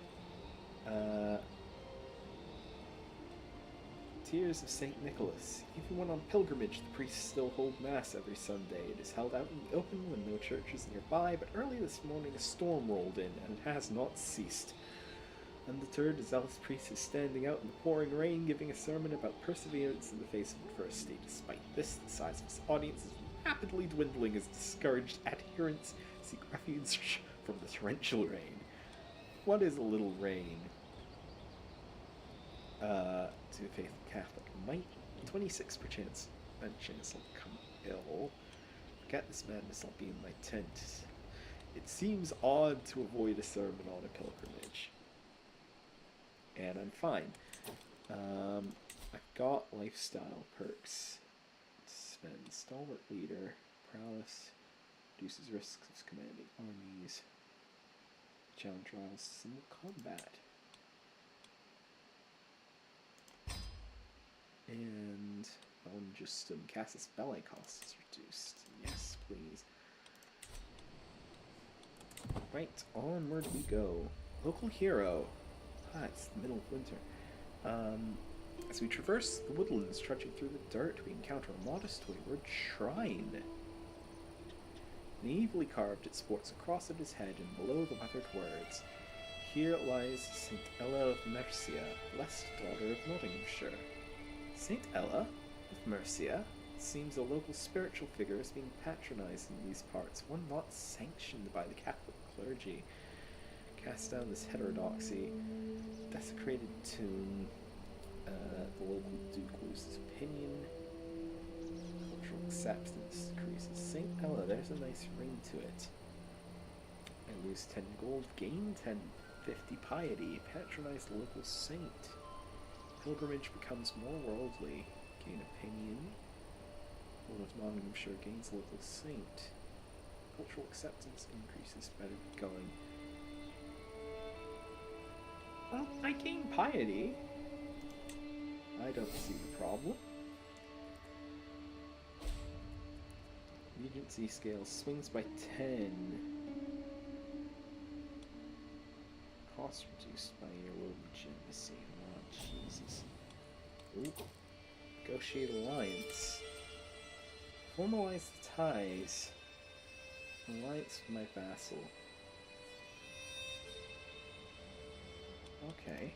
Tears of St. Nicholas. Even when on pilgrimage, the priests still hold Mass every Sunday. It is held out in the open when no church is nearby, but early this morning a storm rolled in, and it has not ceased. Undeterred, a zealous priest is standing out in the pouring rain, giving a sermon about perseverance in the face of adversity. Despite this, the size of his audience is rapidly dwindling as discouraged adherents seek refuge from the torrential rain. What is a little rain? To a faithful Catholic, might 26% chance I'll become ill. Forget this madness, I'll be in my tent. It seems odd to avoid a sermon on a pilgrimage. And I'm fine. I've got lifestyle perks. Spend stalwart leader, prowess, reduces risks of commanding armies, challenge rivals to simple combat. And just Casus Belli cost is reduced. Yes, please. Right, onward we go. Local hero. It's the middle of winter. As we traverse the woodlands, trudging through the dirt, we encounter a modest wayward shrine. Naively carved, it sports a cross at his head, and below the weathered words, "Here lies St. Ella of Mercia, blessed daughter of Nottinghamshire." St. Ella of Mercia seems a local spiritual figure as being patronized in these parts, one not sanctioned by the Catholic clergy. Cast down this heterodoxy. Desecrated tomb. The local duke loses opinion. Cultural acceptance decreases. St. Ella, there's a nice ring to it. I lose 10 gold, gain 1050 piety, patronize the local saint. Pilgrimage becomes more worldly, gain opinion. Lord of Nottinghamshire gains local saint. Cultural acceptance increases, better be going. Well, I gain piety. I don't see the problem. Regency scale swings by 10. Cost reduced by your legitimacy. Oh, Jesus. Ooh. Negotiate alliance. Formalize the ties. Alliance with my vassal. Okay.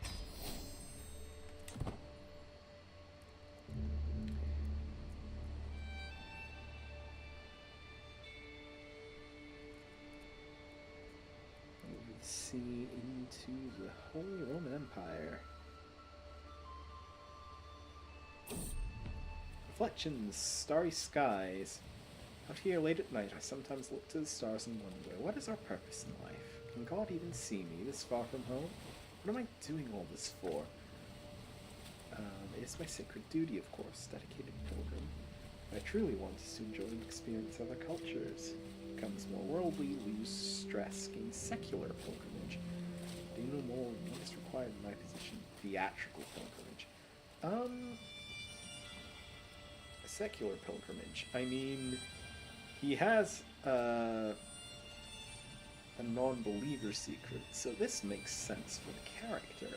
Over the sea into the Holy Roman Empire. Reflections, starry skies. Out here late at night, I sometimes look to the stars and wonder, what is our purpose in life? Can God even see me this far from home? What am I doing all this for? It is my sacred duty, of course, dedicated pilgrim. What I truly want is to enjoy and experience other cultures. Becomes more worldly, lose stress, gain secular pilgrimage. Do no more what is required in my position, theatrical pilgrimage. a secular pilgrimage. I mean, he has a non-believer secret, so this makes sense for the character.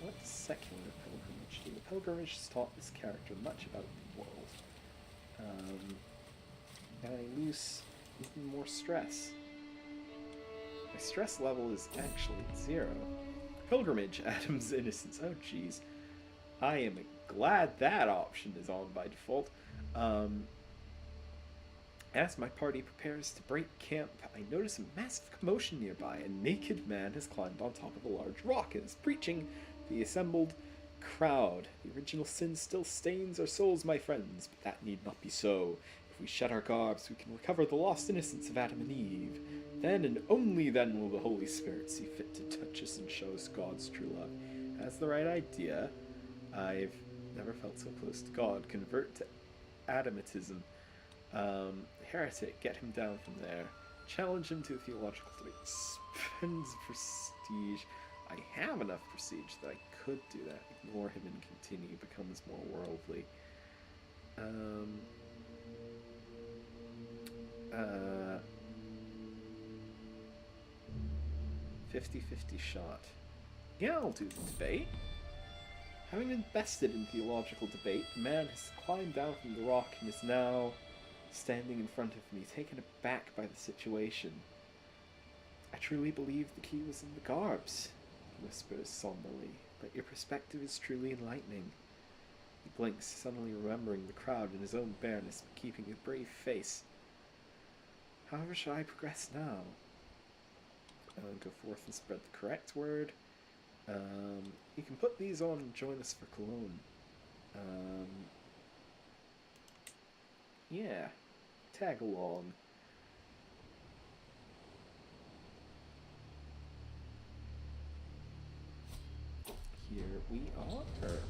What does secular pilgrimage do? The pilgrimage has taught this character much about the world. And I lose even more stress. My stress level is actually 0. Pilgrimage, Adam's innocence. Oh jeez. I am glad that option is on by default. As my party prepares to break camp, I notice a massive commotion nearby. A naked man has climbed on top of a large rock and is preaching to the assembled crowd. The original sin still stains our souls, my friends, but that need not be so. If we shed our garbs, we can recover the lost innocence of Adam and Eve. Then and only then will the Holy Spirit see fit to touch us and show us God's true love. That's the right idea. I've never felt so close to God. Convert to Adamitism. Heretic, get him down from there. Challenge him to a theological debate. Spends prestige. I have enough prestige that I could do that. Ignore him and continue. Becomes more worldly. 50-50 shot. Yeah, I'll do the debate. Having invested in theological debate, the man has climbed down from the rock and is now standing in front of me, taken aback by the situation. I truly believe the key was in the garbs, he whispers somberly, but your perspective is truly enlightening. He blinks, suddenly remembering the crowd and his own bareness, but keeping a brave face. However shall I progress now? Go forth and spread the correct word. You can put these on and join us for Cologne. Yeah, tag along. Here we are.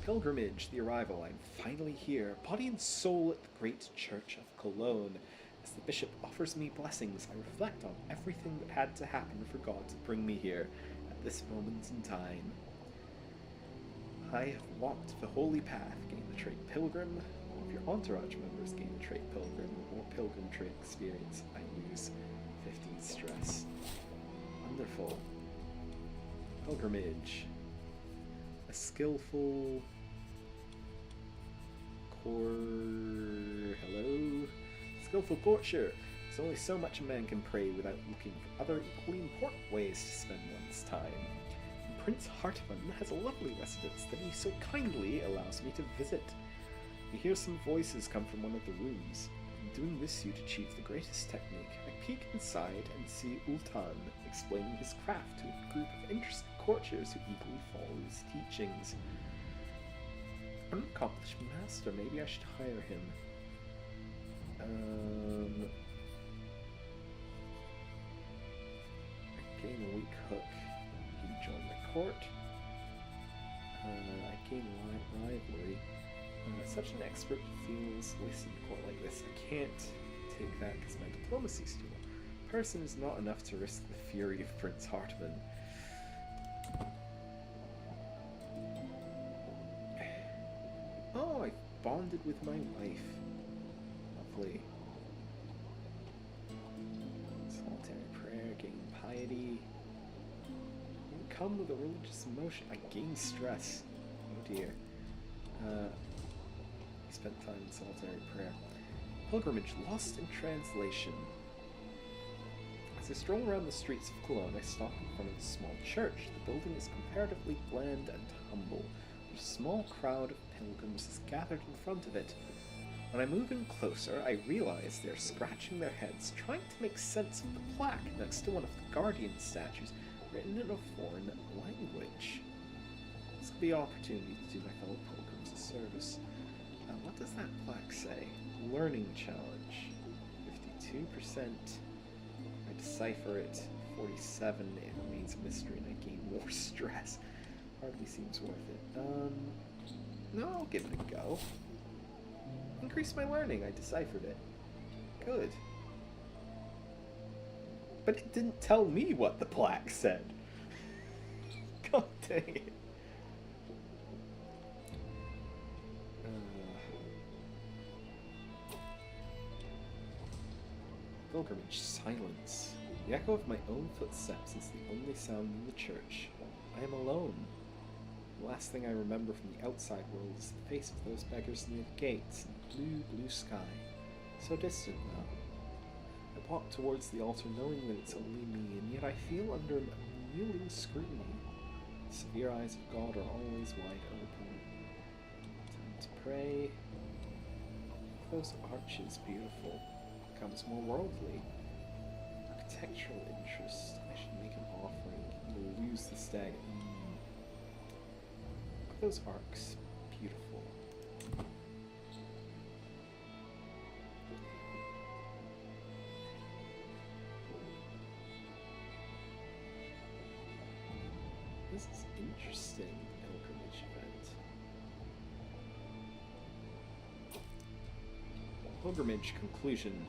Pilgrimage, the arrival. I'm finally here, body and soul at the great church of Cologne. As the bishop offers me blessings, I reflect on everything that had to happen for God to bring me here at this moment in time. I have walked the holy path, gained the trait pilgrim. All of your entourage members gain the trait pilgrim. More pilgrim trait experience. I lose 15 stress. Wonderful. Pilgrimage. A skillful hello? Skillful courtier. There's only so much a man can pray without looking for other equally important ways to spend one's time. And Prince Hartmann has a lovely residence that he so kindly allows me to visit. We hear some voices come from one of the rooms. In doing this, you'd achieve the greatest technique. I peek inside and see Ultan explaining his craft to a group of interested courtiers who eagerly follow his teachings. I'm an accomplished master. Maybe I should hire him. I gain a weak hook. You can join my court. I gain rivalry. Such an expert feels listen to court like this. I can't take that because my diplomacy's too low. Person is not enough to risk the fury of Prince Hartmann. Oh, I bonded with my wife. Lovely. Solitary prayer, gain piety. You come with a religious emotion. I gain stress. Oh dear. I spent time in solitary prayer. Pilgrimage lost in translation. As I stroll around the streets of Cologne, I stop in front of a small church. The building is comparatively bland and humble. A small crowd of pilgrims is gathered in front of it. When I move in closer, I realize they're scratching their heads, trying to make sense of the plaque next to one of the Guardian statues, written in a foreign language. This could be an opportunity to do my fellow pilgrims a service. What does that plaque say? Learning challenge. 52%. I decipher it. 47. It remains a mystery and I gain more stress. Hardly seems worth it. No, I'll give it a go. Increase my learning. I deciphered it. Good. But it didn't tell me what the plaque said. God dang it. Pilgrimage silence. The echo of my own footsteps is the only sound in the church. I am alone. The last thing I remember from the outside world is the face of those beggars near the gates and the blue, blue sky. So distant now. I walk towards the altar knowing that it's only me, and yet I feel under an unyielding scrutiny. The severe eyes of God are always wide open. Time to pray. Those arches beautiful. Becomes more worldly. Architectural interest. I should make an offering. We'll lose the stag. Look at those arcs. Beautiful. This is interesting, pilgrimage event. Pilgrimage conclusion.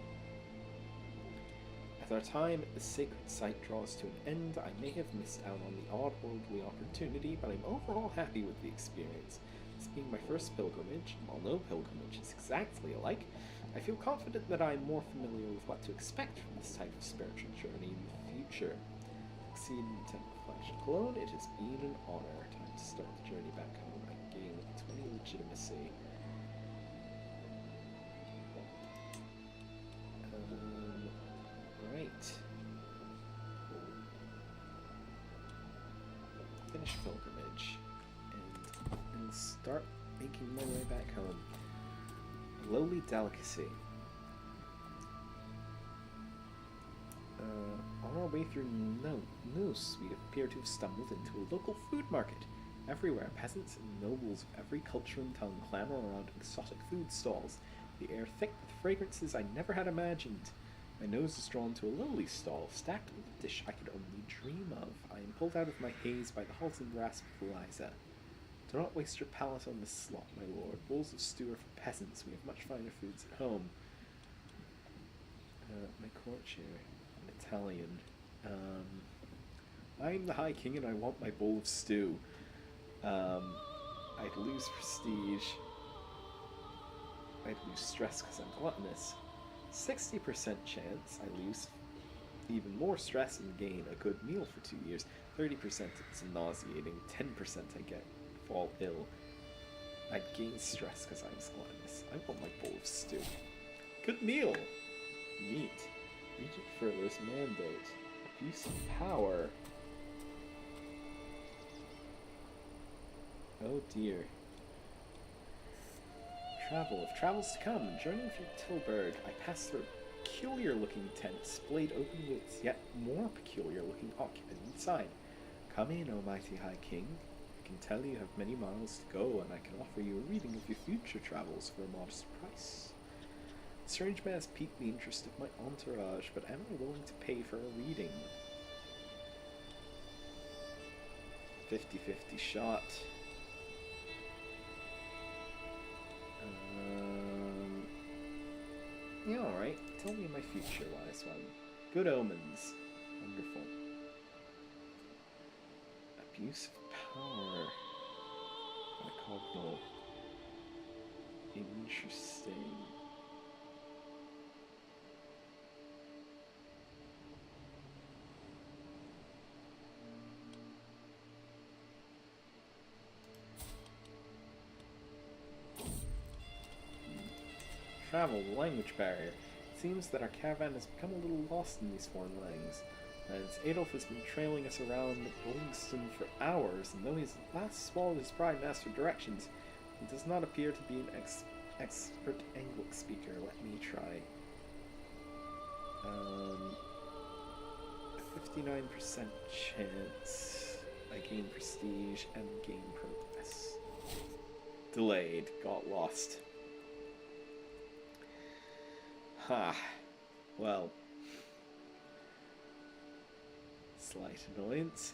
As our time at the sacred site draws to an end, I may have missed out on the odd worldly opportunity, but I'm overall happy with the experience. This being my first pilgrimage, while no pilgrimage is exactly alike, I feel confident that I'm more familiar with what to expect from this type of spiritual journey in the future. Succeed in Temple Flash Cologne, it has been an honor. Time to start the journey back home. I gain 20 legitimacy. Right. Finish pilgrimage. And start making my way back home. Lowly delicacy. On our way through Noos, we appear to have stumbled into a local food market. Everywhere, peasants and nobles of every culture and tongue clamor around exotic food stalls, the air thick with fragrances I never had imagined. My nose is drawn to a lowly stall, stacked with a dish I could only dream of. I am pulled out of my haze by the halting grasp of Eliza. Do not waste your palate on this slop, my lord. Bowls of stew are for peasants. We have much finer foods at home. My court chair. Italian. I'm the High King and I want my bowl of stew. I'd lose prestige. I'd lose stress because I'm gluttonous. 60% chance I lose even more stress and gain a good meal for 2 years. 30% it's nauseating. 10% I fall ill. I'd gain stress because I was gluttonous. I want my bowl of stew. Good meal! Meat. Regent Furler's mandate. Abuse of power. Oh dear. Travel. Of travels to come. Journeying from Tilburg, I pass through a peculiar-looking tent, splayed open with its yet more peculiar-looking occupant inside. Come in, O mighty High King. I can tell you have many miles to go, and I can offer you a reading of your future travels for a modest price. The strange man has piqued the interest of my entourage, but am I willing to pay for a reading? 50-50 shot. Yeah, alright. Tell me my future, wise one. Good omens. Wonderful. Abuse of power. Cogno. Interesting. Travel, the language barrier. It seems that our caravan has become a little lost in these foreign lands. As Adolf has been trailing us around Bollingston for hours, and though he's last swallowed his pride and asked for directions, he does not appear to be an expert Anglic speaker. Let me try. 59% chance I gain prestige and gain progress. Delayed. Got lost. Ha. Well. Slight annoyance.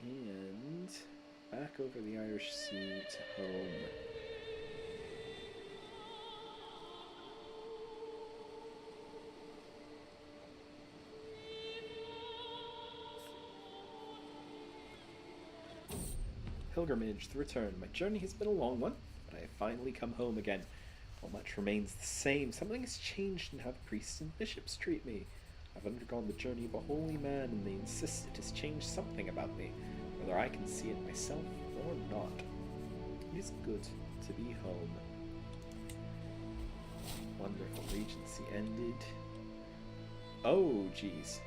And back over the Irish Sea to home. pilgrimage, the return. My journey has been a long one, but I have finally come home again. While much remains the same, something has changed in how the priests and bishops treat me. I've undergone the journey of a holy man, and they insist it has changed something about me, whether I can see it myself or not. It is good to be home. Wonderful regency ended. Oh, jeez.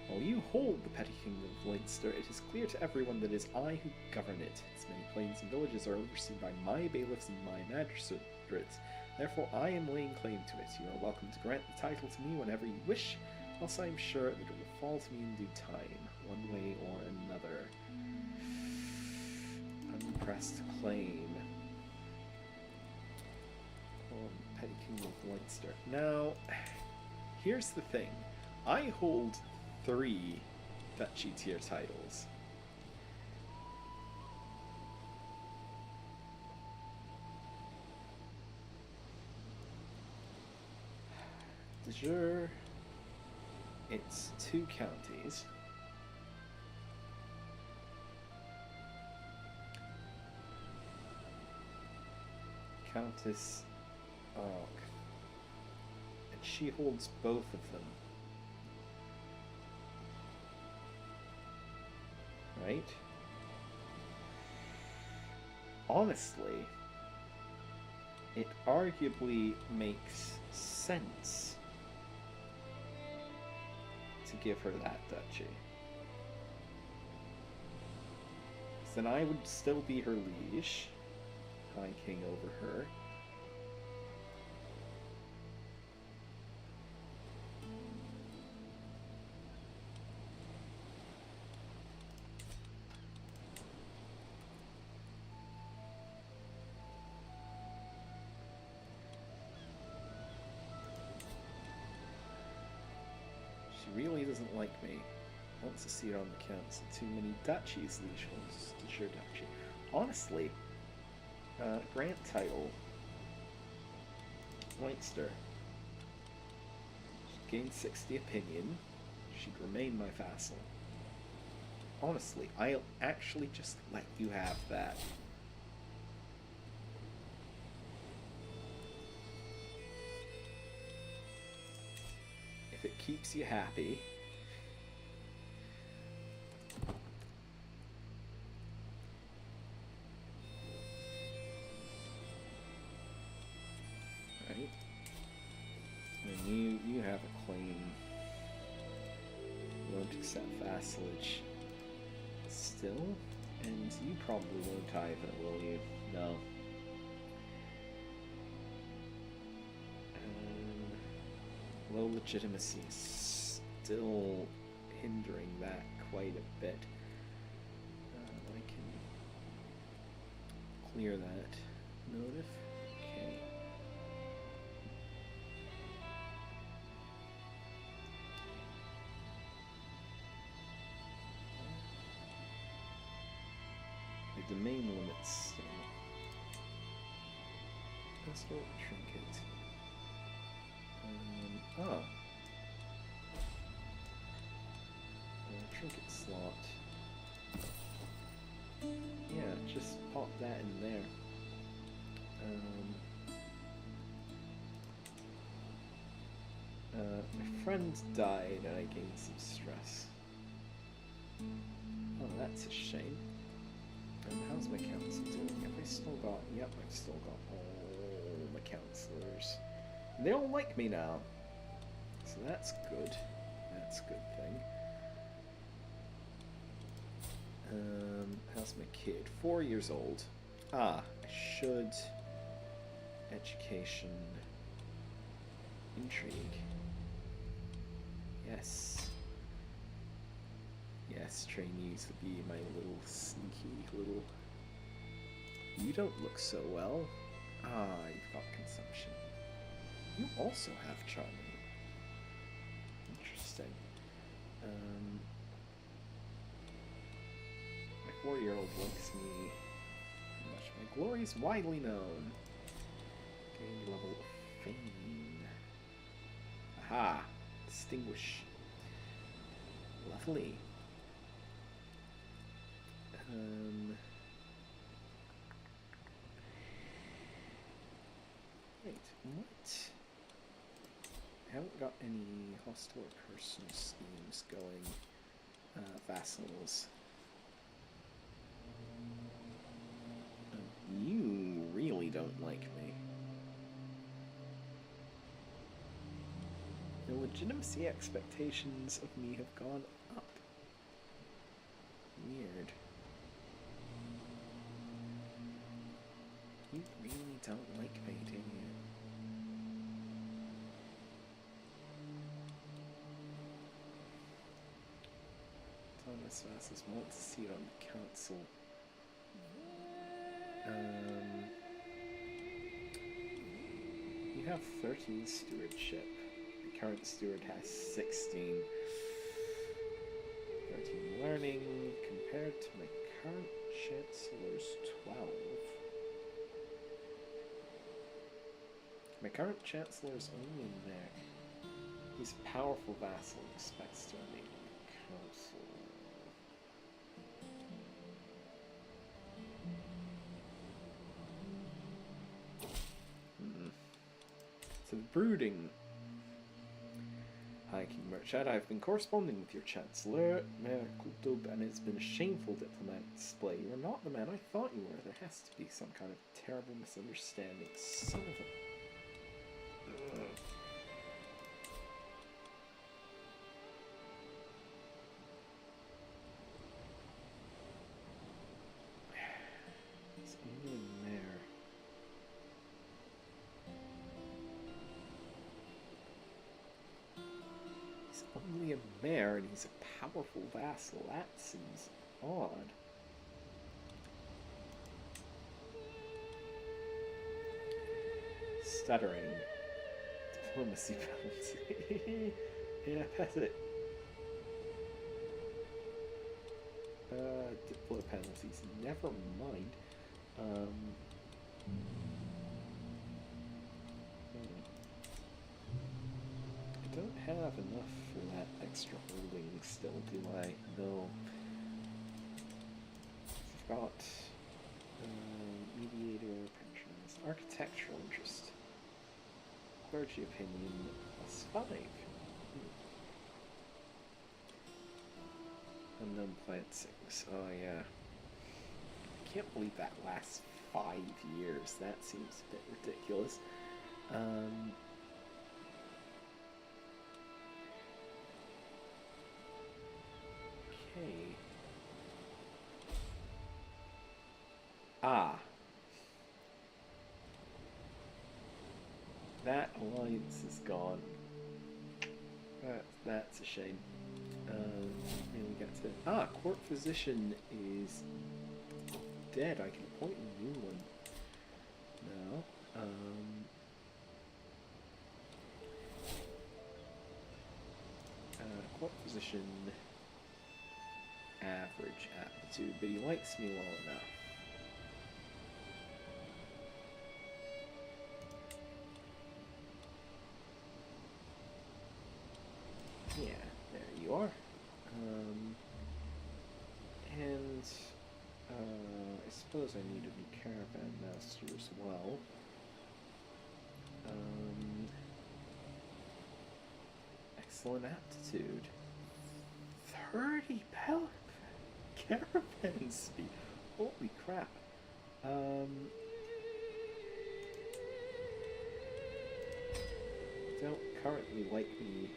While you hold the petty kingdom of Leinster, it is clear to everyone that it is I who govern it. Its many plains and villages are overseen by my bailiffs and my magistrates. Therefore, I am laying claim to it. You are welcome to grant the title to me whenever you wish, else I am sure that it will fall to me in due time, one way or another. Unpressed claim. Petty Kingdom of Leinster. Now, here's the thing. I hold 3 duchy tier titles. De jure, it's 2 counties. Countess Ark. And she holds both of them. Right? Honestly, it arguably makes sense to give her that duchy. Then I would still be her liege, High King over her. She really doesn't like me. Wants to see her on the council. Too many duchies, liege holds de jure duchy. Honestly, grant title. Leinster. She'd gain 60 opinion. She'd remain my vassal. Honestly, I'll actually just let you have that. If it keeps you happy. Right? And you have a claim. You won't accept vassalage still, and you probably won't either, will you? No. Low legitimacy is still hindering that quite a bit. I can clear that notif. Okay. The domain limits. Pastoral trinket. Trinket slot. Yeah, just pop that in there. My friend died and I gained some stress. Oh, that's a shame. How's my council doing? Have I still got... Yep, I've still got all my councillors. They all like me now. So that's good. That's a good thing. How's my kid? 4 years old. I should... Education... Intrigue. Yes. Yes, trainees to be my little sneaky little... You don't look so well. You've got consumption. You also have charming. Interesting. My 4-year-old likes me much. My glory is widely known. Gain level of fame. Aha! Distinguish. Lovely. Wait, what? I haven't got any hostile or personal schemes going. Vassals. You really don't like me. The legitimacy expectations of me have gone up. Weird. You really don't like me, do you? Thomas Vassals wants a seat on the council. You have 13 stewardship. The current steward has 16. 13 learning compared to my current chancellor's 12. My current chancellor is only in there. He's a powerful vassal and expects to remain on the council. So the brooding. Hi, King Murchad. I've been corresponding with your Chancellor, Mayor Noob, and it's been a shameful diplomatic display. You are not the man I thought you were. There has to be some kind of terrible misunderstanding. Son of a... It's only a mayor. He's only a mayor and he's a powerful vassal. That seems odd. Stuttering. Diplomacy penalty. Yeah, pass it. Diplo penalties. Never mind. I don't have enough for that extra holding still, do I? No. I've got mediator, patrons, architectural interest, clergy opinion, +5. Unknown plant sickness. Oh yeah. I can't believe that lasts 5 years. That seems a bit ridiculous. Okay. Ah. That alliance is gone. That's a shame. Really get to... court physician is dead. I can appoint a new one now. Court physician, average aptitude, but he likes me well enough. Yeah, there you are. And I suppose I need a new caravan master as well. Excellent aptitude. 30 caravan speed. Holy crap. Don't currently like me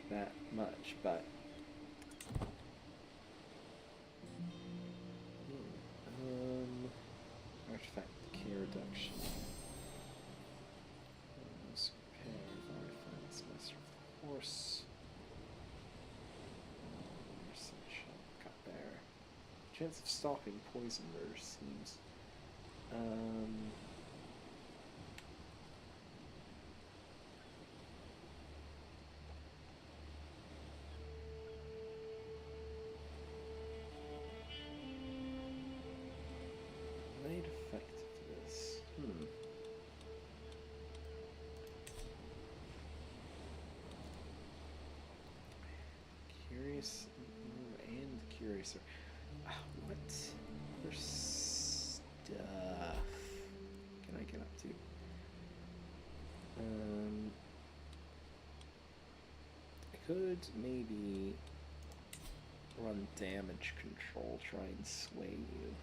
that much, but artifact decay reduction. Repair, Firefence, Master of the Horse. Cupbearer. Chance of stopping poison murder seems. Made effective this. Curious and curiouser. What other stuff can I get up to? I could maybe run damage control, try and sway you.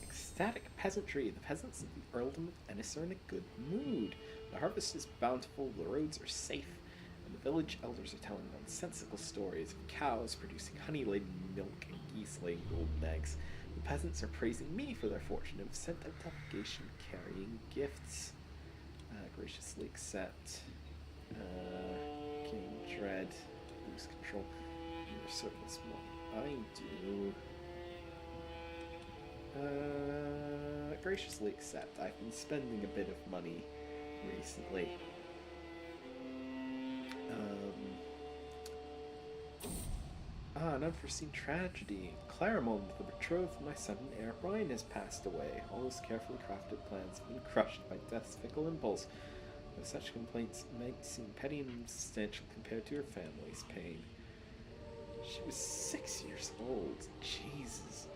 Ecstatic peasantry. The peasants of the earldom of Ennis are in a good mood. The harvest is bountiful, the roads are safe, and the village elders are telling nonsensical stories of cows producing honey-laden milk and geese laying golden eggs. The peasants are praising me for their fortune and have sent out delegation carrying gifts. Graciously accept. King Dread. Lose control. Your surplus money. I do. Graciously accept. I've been spending a bit of money recently. An unforeseen tragedy. Clarimond, the betrothed of my son and heir Brian, has passed away. All his carefully crafted plans have been crushed by death's fickle impulse. Though such complaints might seem petty and insubstantial compared to her family's pain. She was 6 years old. Jesus.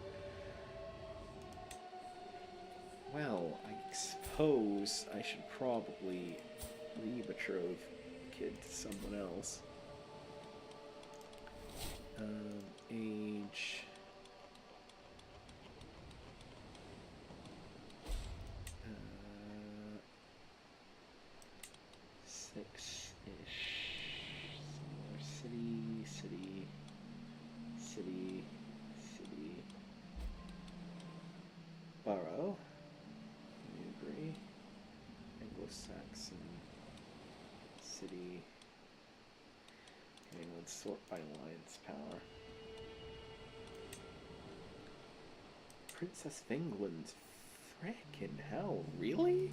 Well, I suppose I should probably re-betroth the kid to someone else. Age... 6-ish. City. Borough. Newbury. Anglo-Saxon. City. Okay, let's sort by alliance power. Princess of England. Frickin' hell, really?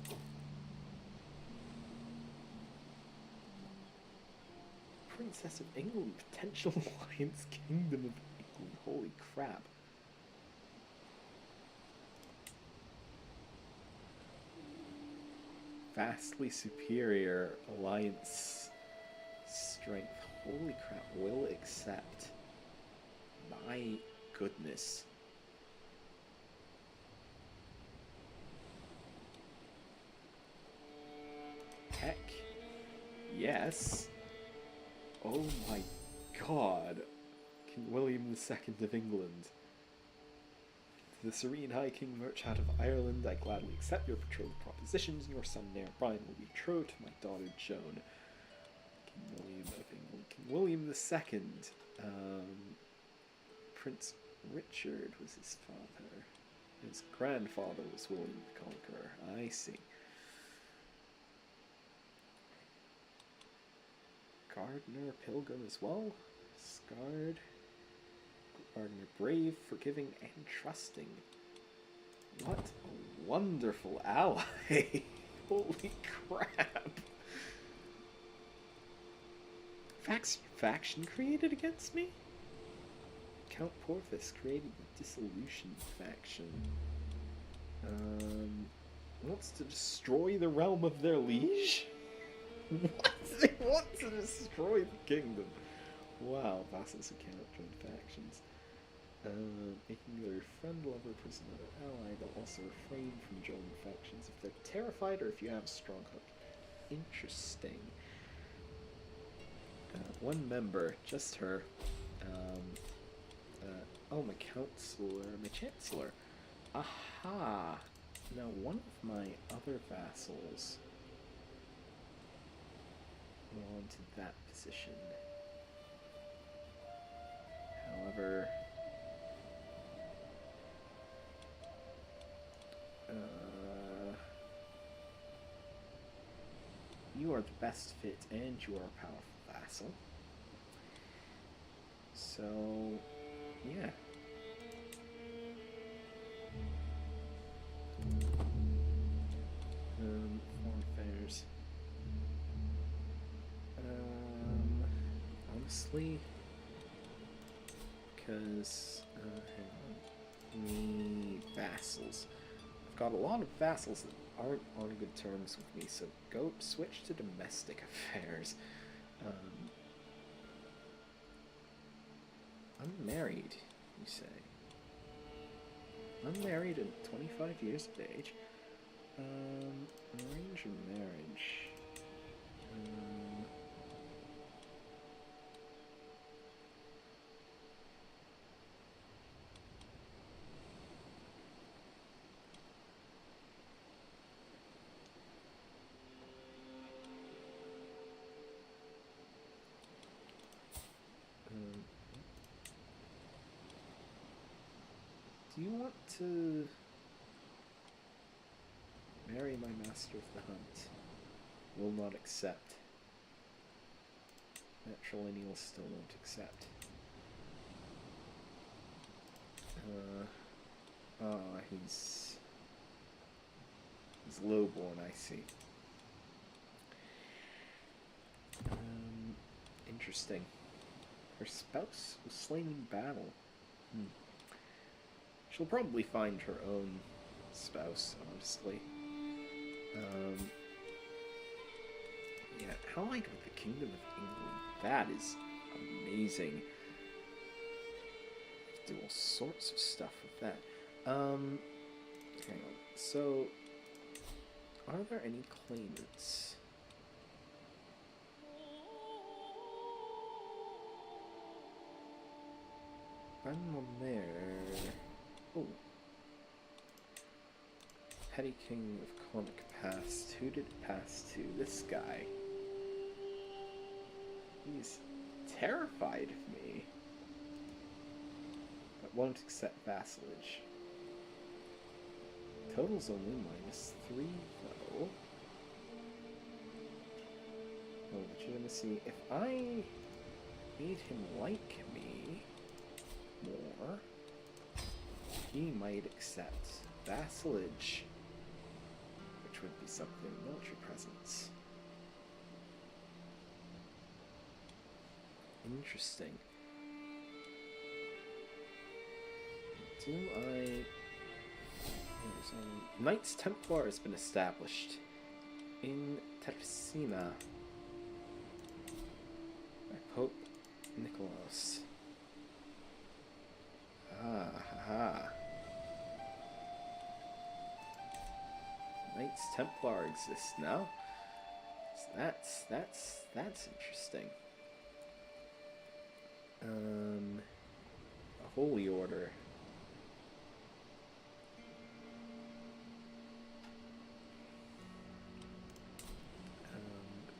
Princess of England, potential alliance kingdom of England. Holy crap. Vastly superior alliance strength. Holy crap, will accept. My goodness. Heck. Yes. Oh my god. King William II of England. To the serene High King Murchad of Ireland, I gladly accept your betrothal propositions, and your son and heir Brian will be betrothed to my daughter Joan. King William of England. King William II. Prince Richard was his father. His grandfather was William the Conqueror. I see. Gardner Pilgrim as well. Scarred. Gardner brave, forgiving, and trusting. What a wonderful ally. Holy crap. Faction created against me? Count Porthos created the Dissolution faction. Wants to destroy the realm of their liege? What? They want to destroy the kingdom. Wow, vassals who cannot join factions. Making their friend, lover, prisoner, or ally, they'll also refrain from joining factions if they're terrified or if you have a strong hook. Interesting. One member, just her. Oh, my counselor, my chancellor. Aha! Now, one of my other vassals wanted that position. However, you are the best fit and you are a powerful vassal. So, yeah. Foreign affairs. Honestly, because, hang on. Vassals. I've got a lot of vassals that aren't on good terms with me, so go switch to domestic affairs. Unmarried, you say? Unmarried and 25 years of age. Arrange a marriage. Do you want to marry my master of the hunt? Will not accept. Matrilineal still won't accept. He's lowborn, I see. Interesting. Her spouse was slain in battle. She'll probably find her own spouse, honestly. Yeah, allied with the Kingdom of England. That is amazing. Do all sorts of stuff with that. Hang on. So, are there any claimants? I'm on there. Oh. Petty King of Conic passed. Who did it pass to? This guy. He's terrified of me. But won't accept vassalage. Total's only -3, though. Oh, legitimacy. If I made him like me more, he might accept vassalage, which would be something. Military presence. Interesting. Do I... Knights Templar has been established in Tercina by Pope Nicholas. Knights Templar exist now. So that's interesting. A holy order.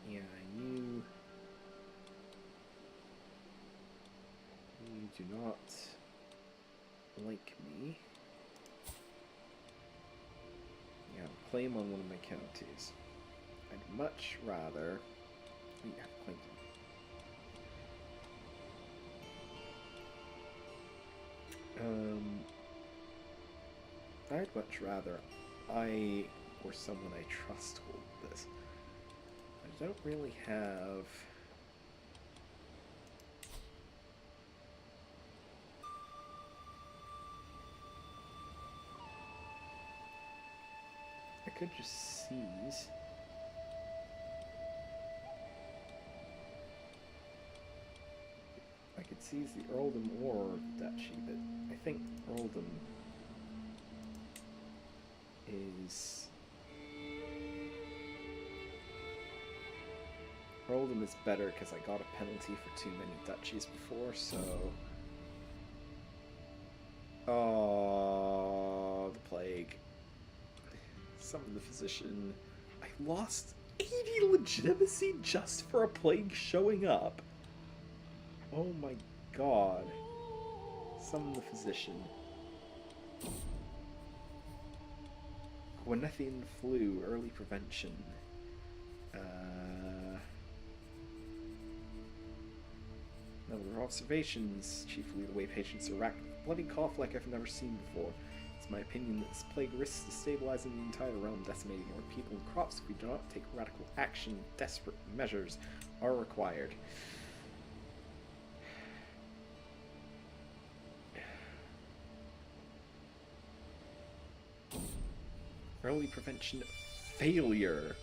Yeah, you do not like me. Yeah, claim on one of my counties. I'd much rather... Yeah, claim them. I'd much rather I or someone I trust hold this. I don't really have... I could just seize. I could seize the earldom or the duchy, but I think earldom is... Earldom is better because I got a penalty for too many duchies before, so... Oh, the plague. Summon the physician. I lost 80 legitimacy just for a plague showing up. Oh my god. Summon the physician. Gwynethian flu, early prevention. Number of observations, chiefly the way patients are racked with bloody cough like I've never seen before. It's my opinion that this plague risks destabilizing the entire realm, decimating our people and crops if we do not take radical action. Desperate measures are required. Early prevention failure.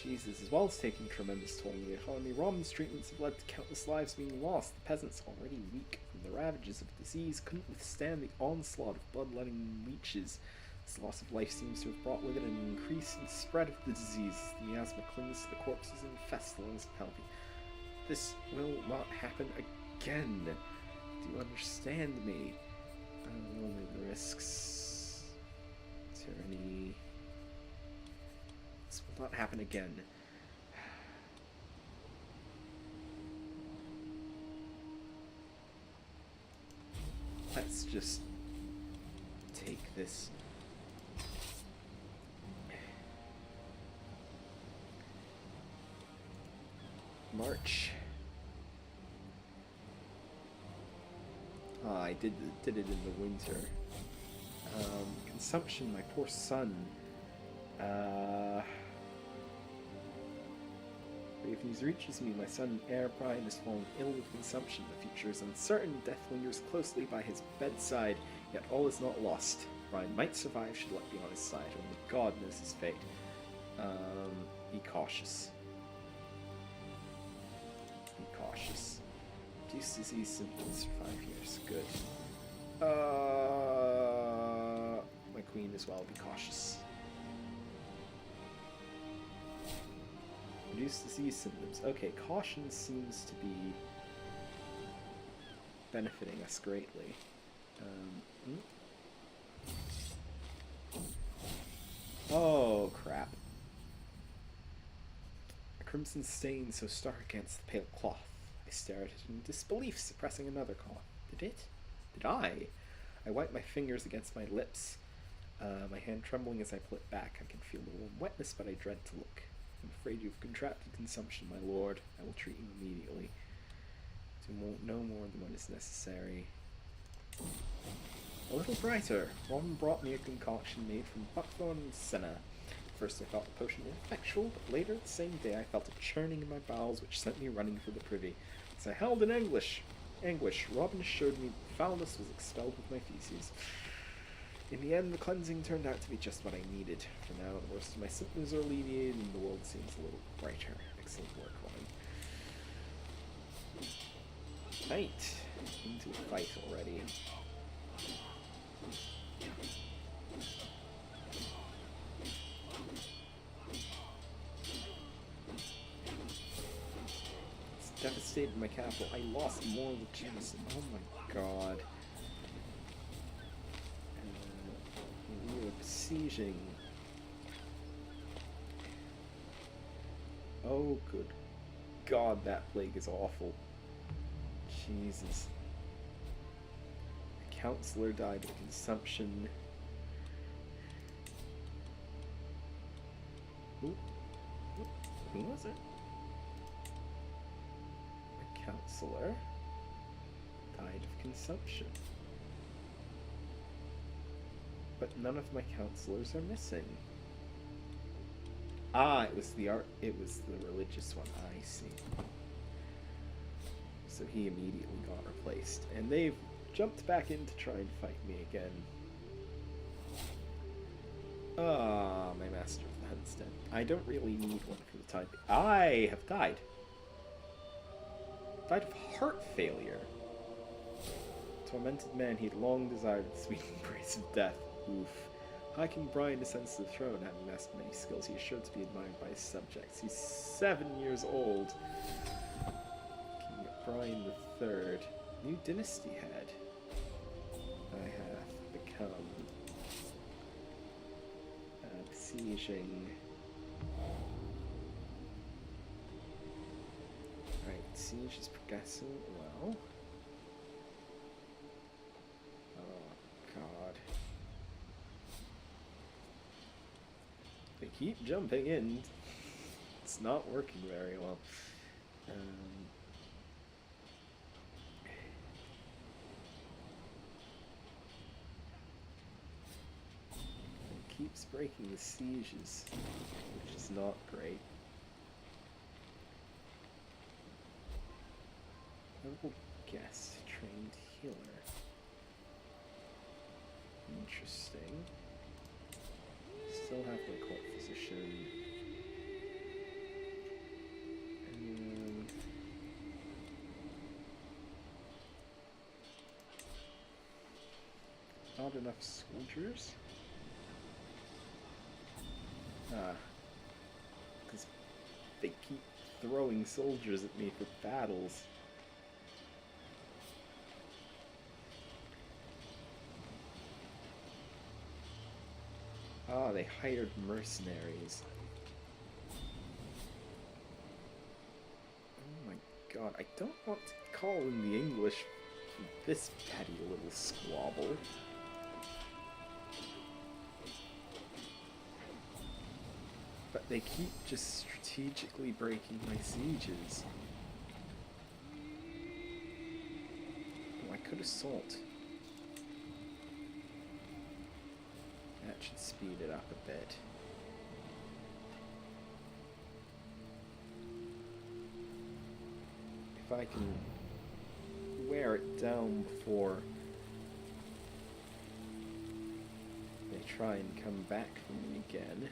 Jesus, as well as taking tremendous toll on the economy, Robin's treatments have led to countless lives being lost. The peasants, already weak from the ravages of disease, couldn't withstand the onslaught of bloodletting leeches. This loss of life seems to have brought with it an increase in spread of the disease. The miasma clings to the corpses and infests the lungs of Palpy. This will not happen again. Do you understand me? Only the risks. Tyranny. This will not happen again. Let's just take this. March. I did it in the winter. Consumption, my poor son. If news reaches me, my son, heir Brian, is falling ill with consumption. The future is uncertain. Death lingers closely by his bedside, yet all is not lost. Brian might survive should luck be on his side. Only God knows his fate. Be cautious. Be cautious. Reduce disease symptoms for 5 years. Good. My queen as well. Be cautious. Reduce disease symptoms. Okay, caution seems to be benefiting us greatly. Oh, crap. A crimson stain so stark against the pale cloth. I stare at it in disbelief, suppressing another cough. Did it? Did I? I wipe my fingers against my lips, my hand trembling as I pull it back. I can feel the warm wetness, but I dread to look. I'm afraid you've contracted consumption, my lord. I will treat you immediately. Do no more than what is necessary. A little brighter. Robin brought me a concoction made from buckthorn and senna. First I thought the potion ineffectual, but later the same day I felt a churning in my bowels which sent me running for the privy. As I held in anguish, Robin assured me that foulness was expelled with my feces. In the end, the cleansing turned out to be just what I needed. For now, the worst of my symptoms are alleviated and the world seems a little brighter. Excellent work, Robin. Fight. Into a fight already. It's devastated my capital. I lost more legitimacy. Oh my god. We were besieging. Oh, good god, that plague is awful. Jesus. A counselor died of consumption. Who was it? A counselor died of consumption. But none of my counselors are missing. Ah, it was the religious one. I see. So he immediately got replaced. And they've jumped back in to try and fight me again. Ah, my master of the hunt's dead. I don't really need one for the time. I have died. Died of heart failure. Tormented man, he had long desired the sweet embrace of death. Oof. How can Brian ascend to the throne, having amassed many skills? He is sure to be admired by his subjects. He's 7 years old. King Brian III. New dynasty head. I have become besieging. Right, siege is progressing well. Oh god. They keep jumping in. It's not working very well. It keeps breaking the sieges, which is not great. Noble guest, trained healer. Interesting. Still have my court physician. Not enough soldiers? Because they keep throwing soldiers at me for battles. They hired mercenaries. Oh my god, I don't want to call in the English for this petty little squabble. But they keep just strategically breaking my sieges. Oh, I could assault. That should speed it up a bit. If I can wear it down before they try and come back for me again.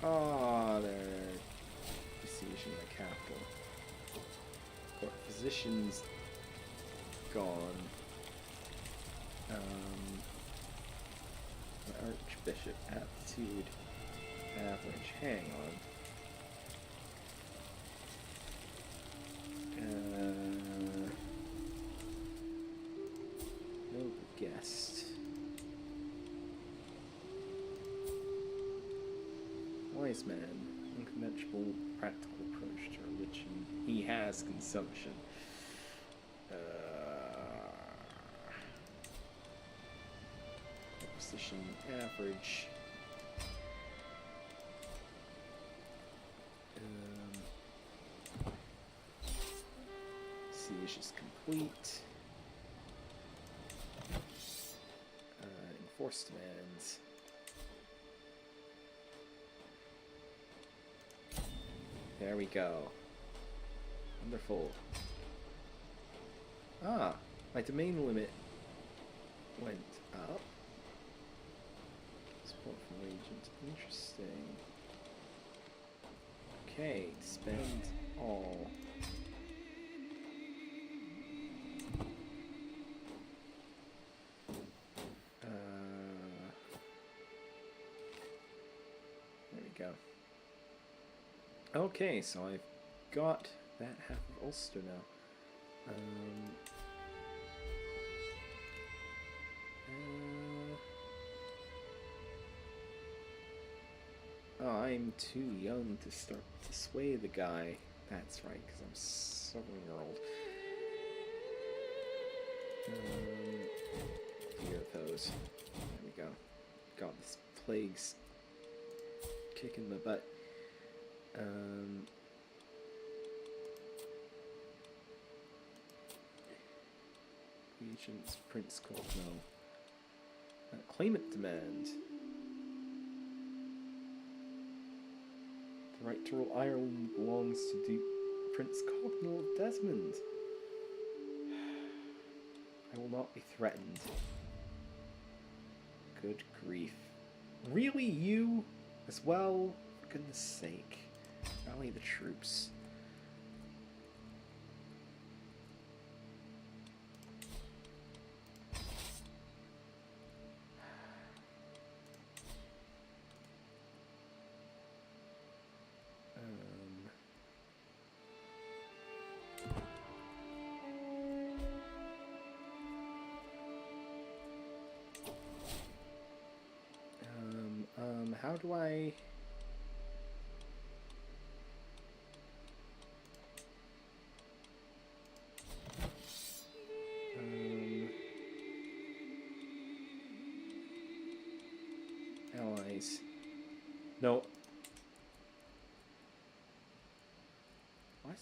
Ah, they're besieging the capital. Court physician's gone. The Archbishop, aptitude, average, hang on. Noble guest. Wise man, unconventional, practical approach to religion. He has consumption. Position average. Siege is complete. Enforce demands. There we go. Wonderful. Ah, my domain limit went up. Support from Regent. Interesting. Okay, spend all. There we go. Okay, so I've got that half of Ulster now. Oh, I'm too young to start to sway the guy. That's right, because I'm 7-year-old. Fear of those. There we go. God, this plague's kicking my butt. Regent's Prince Cosmo. Claimant demand. The right to rule Ireland belongs to Duke Prince Cogno of Desmond. I will not be threatened. Good grief. Really, you as well? For goodness sake. Rally the troops. How do I... Allies. No. What?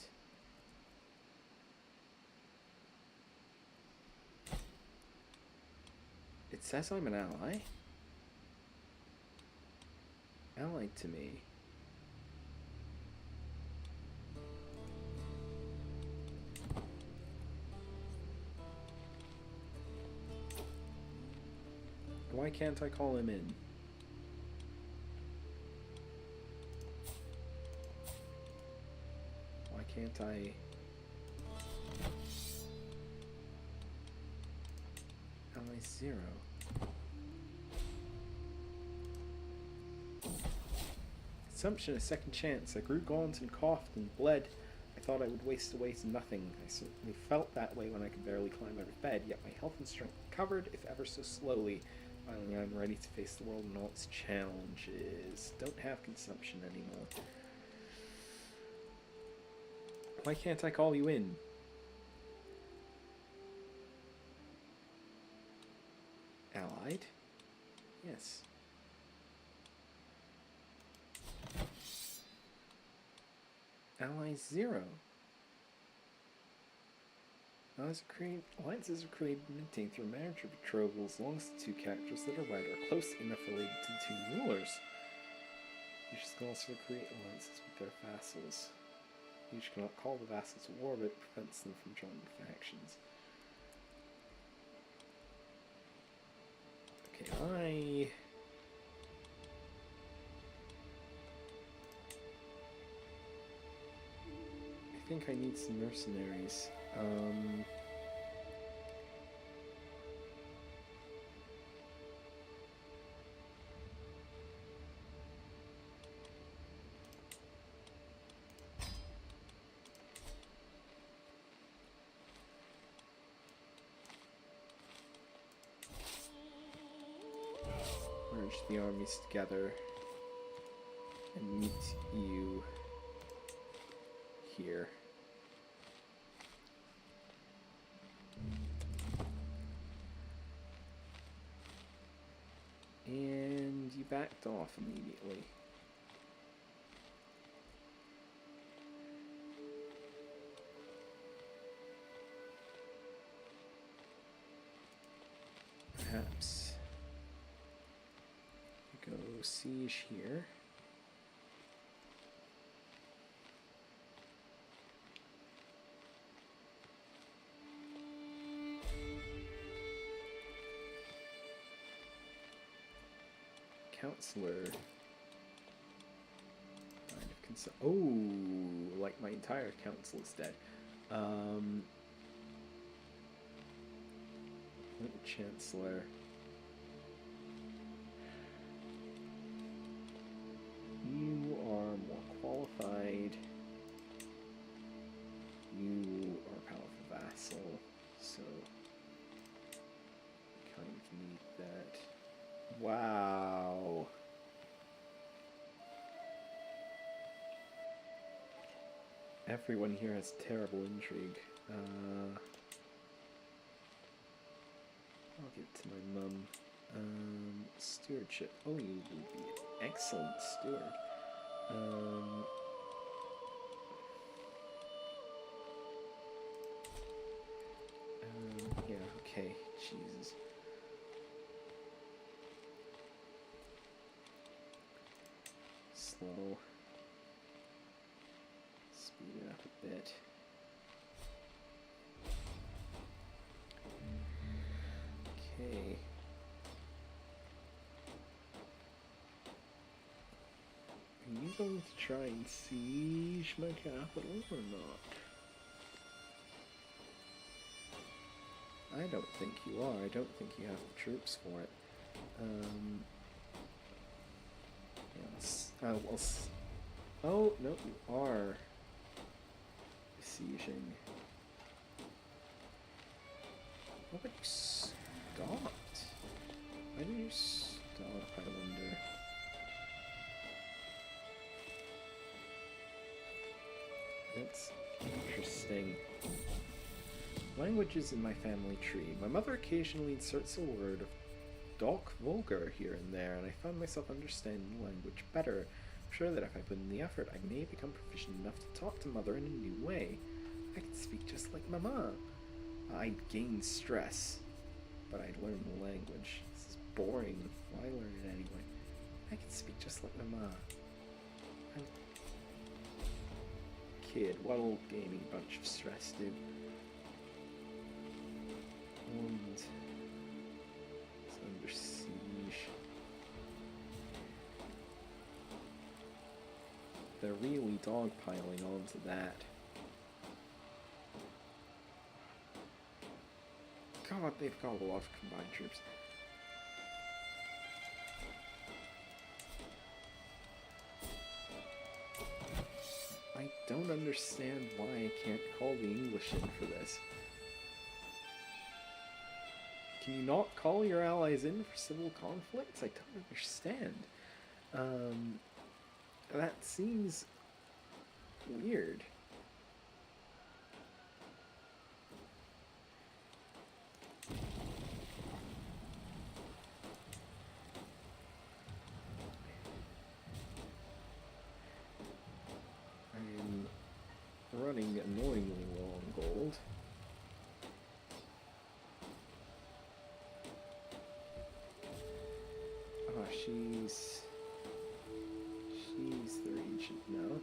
It says I'm an ally? Allied to me. Why can't I call him in? Why can't I... Ally 0. Consumption, a second chance. I grew gaunt and coughed and bled. I thought I would waste away to nothing. I certainly felt that way when I could barely climb out of bed, yet my health and strength recovered, if ever so slowly. Finally, I'm ready to face the world and all its challenges. Don't have consumption anymore. Why can't I call you in? Allied? Yes. Ally 0. Alliances are created and maintained through marriage or betrothal as long as the two characters that are wed are close enough related to the two rulers. Each can also create alliances with their vassals. Each cannot call the vassals to war, but it prevents them from joining factions. Okay, I think I need some mercenaries. Merge the armies together and meet you here. And you backed off immediately. Perhaps go siege here. Counselor. Oh, like my entire council is dead. Chancellor. You are more qualified. You are a powerful vassal, so kind of need that. Wow. Everyone here has terrible intrigue. I'll give it to my mum. Stewardship. Oh, you would be an excellent steward. Yeah, okay. Jesus. Slow. Speed it up a bit. Okay. Are you going to try and siege my capital or not? I don't think you are. I don't think you have the troops for it. Yes. Oh, no, you are besieging. Oh, but you stopped. Why did you stop, I wonder? That's interesting. Languages in my family tree. My mother occasionally inserts a word of Doc Vulgar here and there, and I found myself understanding the language better. I'm sure that if I put in the effort, I may become proficient enough to talk to Mother in a new way. I could speak just like Mama. I'd gain stress, but I'd learn the language. This is boring. Why learn it anyway? I could speak just like Mama. I'm kid. What'll gaining a bunch of stress do? And it's under siege. they're really dogpiling onto that. God, they've got a lot of combined troops. I don't understand why I can't call the English in for this. Can you not call your allies in for civil conflicts? I don't understand. That seems weird. I'm running annoyingly low on gold. She's the regent now.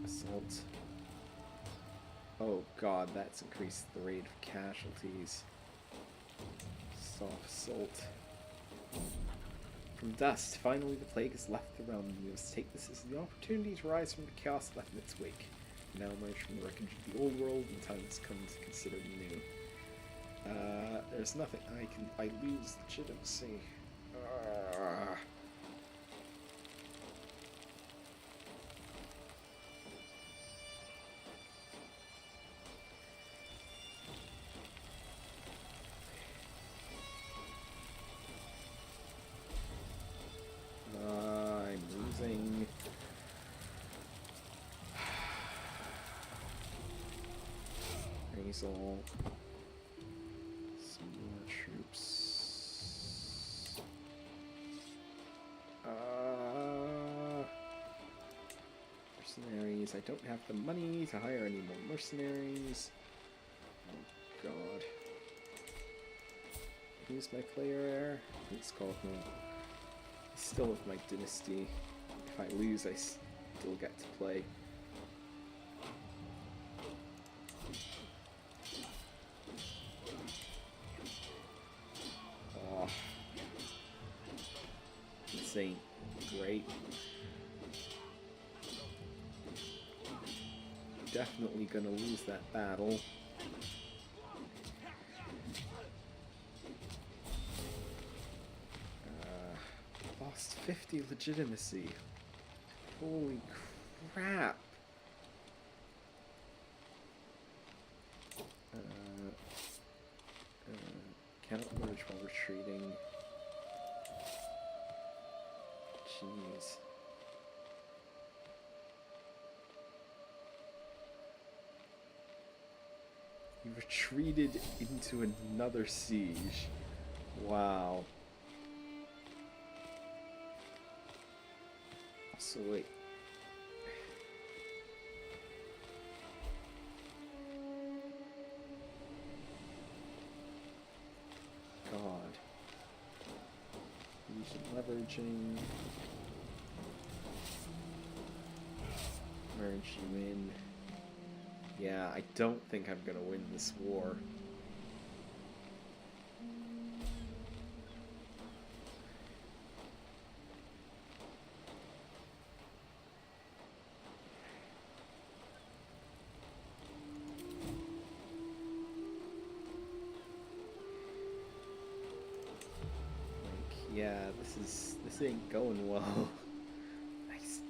Assault. Oh god, that's increased the rate of casualties. Soft assault. From dust, finally the plague has left the realm. You must take this as the opportunity to rise from the chaos left in its wake. Now emerge from the wreckage of the old world, and time has come to consider the new. There's nothing I lose legitimacy. I'm losing. Hazel. Some more troops. Mercenaries. I don't have the money to hire any more mercenaries. Oh god. Who's my player heir? It's called no. He's still with my dynasty. If I lose, I still get to play. This ain't great. Definitely gonna lose that battle. Lost 50 legitimacy. Holy crap. Cannot merge while retreating. Jeez. You retreated into another siege. Wow. So wait. God. Using leveraging. Merge you in. Yeah, I don't think I'm gonna win this war. Yeah, this ain't going well.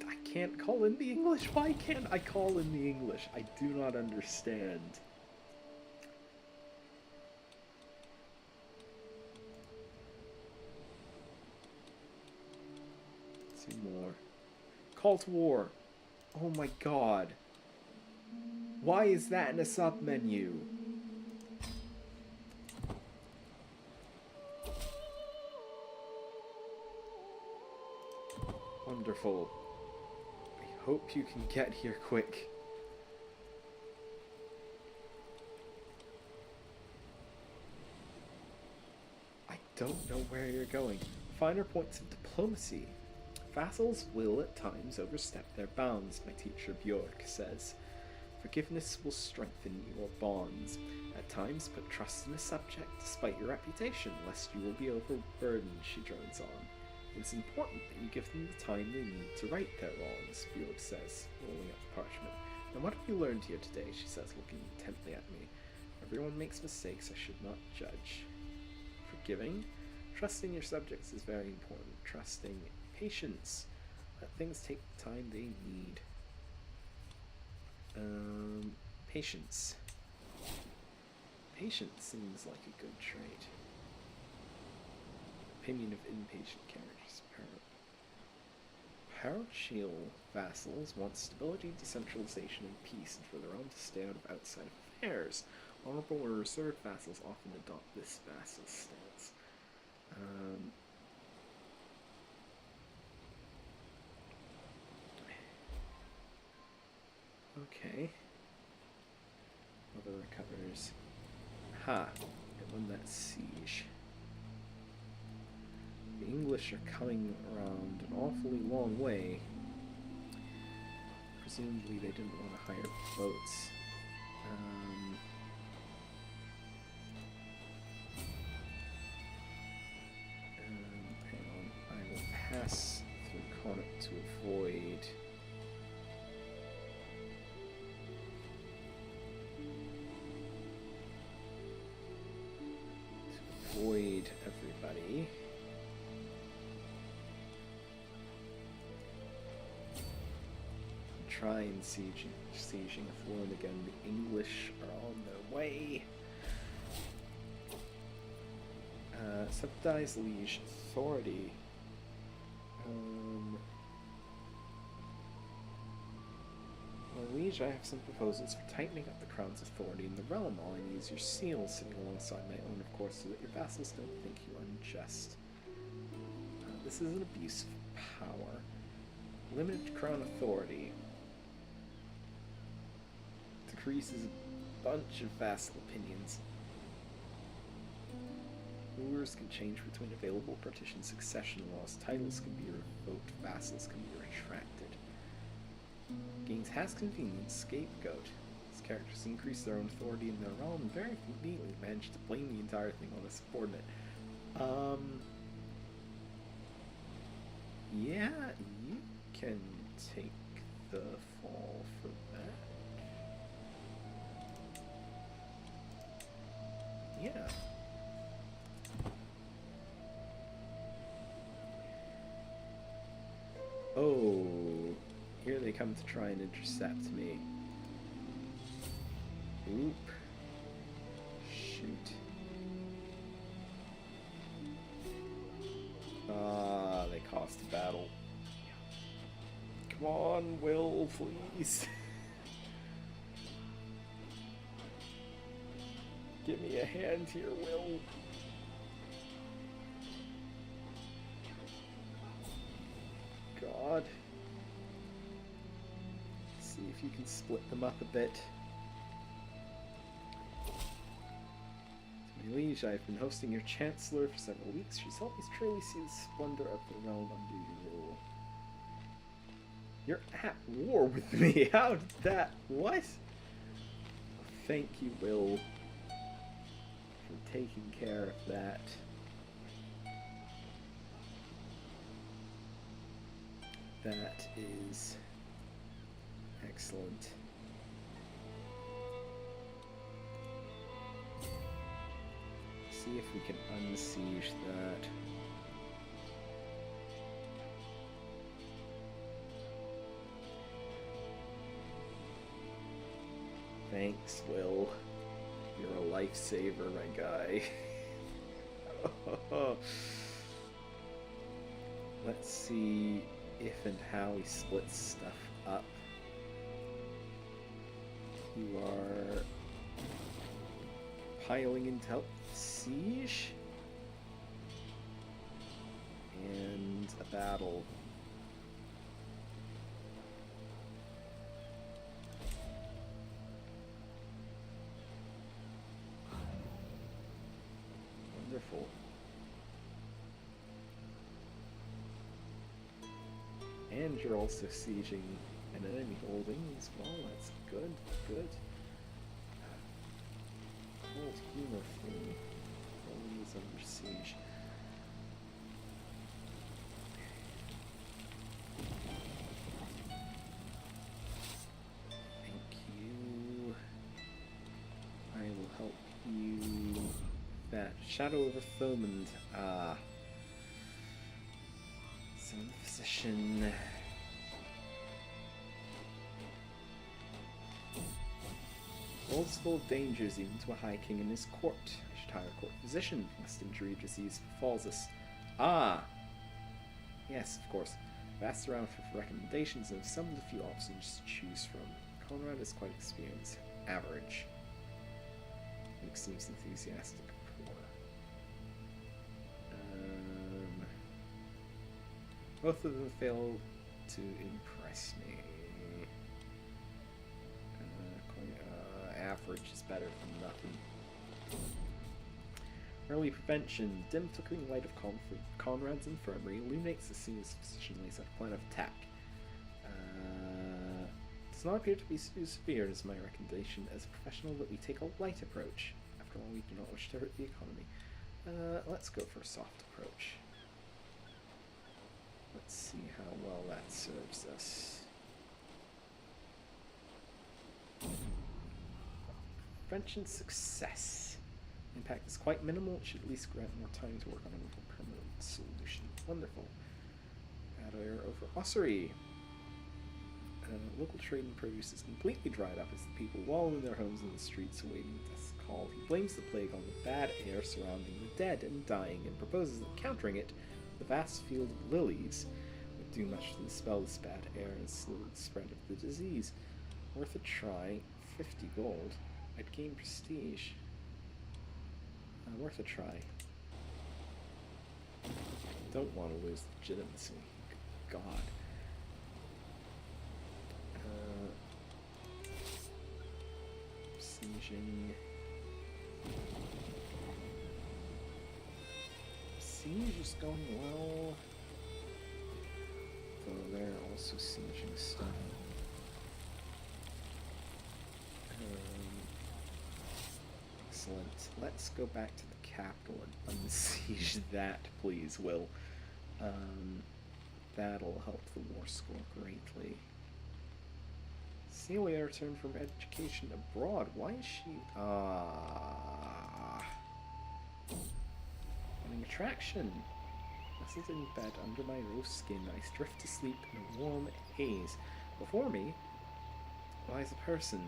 I can't call in the English. Why can't I call in the English? I do not understand. Two more. Call to war. Oh my god. Why is that in a sub menu? Wonderful. I hope you can get here quick. I don't know where you're going. Finer points of diplomacy. Vassals will at times overstep their bounds, my teacher Bjork says. Forgiveness will strengthen your bonds. At times, put trust in a subject despite your reputation, lest you will be overburdened, she drones on. It is important that you give them the time they need to right their wrongs, Felix says, rolling up the parchment. And what have you learned here today, she says, looking intently at me. Everyone makes mistakes, I should not judge. Forgiving? Trusting your subjects is very important. Trusting patience. Let things take the time they need. Patience. Patience seems like a good trait. Opinion of impatient characters. Parochial vassals want stability, decentralization, and peace, and for their own to stay out of outside affairs. Honorable or reserved vassals often adopt this vassal stance. Okay. Mother recovers. Ha! It won that siege. The English are coming around an awfully long way. Presumably they didn't want to hire boats. Hang on. I will pass through Connaught to avoid... everybody. Try and sieging Athlone again. The English are on their way. Subsidize liege authority. Well, liege, I have some proposals for tightening up the crown's authority in the realm. All I need is your seal sitting alongside my own, of course, so that your vassals don't think you unjust. This is an abuse of power. Limited crown authority. Decreases a bunch of vassal opinions. Rulers can change between available partition succession laws. Titles can be revoked. Vassals can be retracted. Gains has convenience. Scapegoat. These characters increase their own authority in their realm and very conveniently manage to blame the entire thing on a subordinate. Yeah, you can take the fall for that. Yeah. Oh, here they come to try and intercept me. Oop. Shoot. Ah, they cost a battle. Come on, Will, please. Give me a hand here, Will. God. See if you can split them up a bit. My liege, I've been hosting your chancellor for several weeks. She's helped me truly see the splendor of the realm under your rule. You're at war with me. How did that? What? Thank you, Will, for taking care of that. That is excellent. See if we can unsiege that. Thanks, Will. You're a lifesaver, my guy. Let's see if and how he splits stuff up. You are piling in to help siege and a battle. Wonderful. And you're also sieging an enemy holding as well. That's good, good. Cold humor free. Always under siege. Thank you. I will help you. That Shadow of a Foeman. Some physician. World's full of dangers, even to a high king and his court. I should hire a court physician, lest injury or disease befalls us. Ah! Yes, of course. I've asked around for recommendations and have summoned a few options to choose from. Conrad is quite experienced. Average. Luke seems enthusiastic. Poor. Both of them fail to impress me. Average is better than nothing. Early prevention. Dim flickering light of Conrad's infirmary illuminates as soon as the physician lays out a plan of attack. Does not appear to be too severe. It is my recommendation as a professional that we take a light approach. After all, we do not wish to hurt the economy. Let's go for a soft approach. Let's see how well that serves us. Prevention success. Impact is quite minimal. It should at least grant more time to work on a more permanent solution. Wonderful. Bad air over Ossuary. Local trade in produce is completely dried up as the people wallow in their homes in the streets awaiting death's call. He blames the plague on the bad air surrounding the dead and dying and proposes that countering it, the vast field of lilies would do much to dispel this bad air and slow the spread of the disease. Worth a try. 50 gold. I'd gain prestige. Worth a try. Don't want to lose legitimacy. Good God. Sieging. Siege is going well. Though they're also sieging stuff. Excellent. Let's go back to the capital and unsiege that, please, Will. That'll help the war score greatly. Celia returned from education abroad. Why is she... Getting attraction. Nestled in bed under my rose skin, I drift to sleep in a warm haze. Before me lies a person,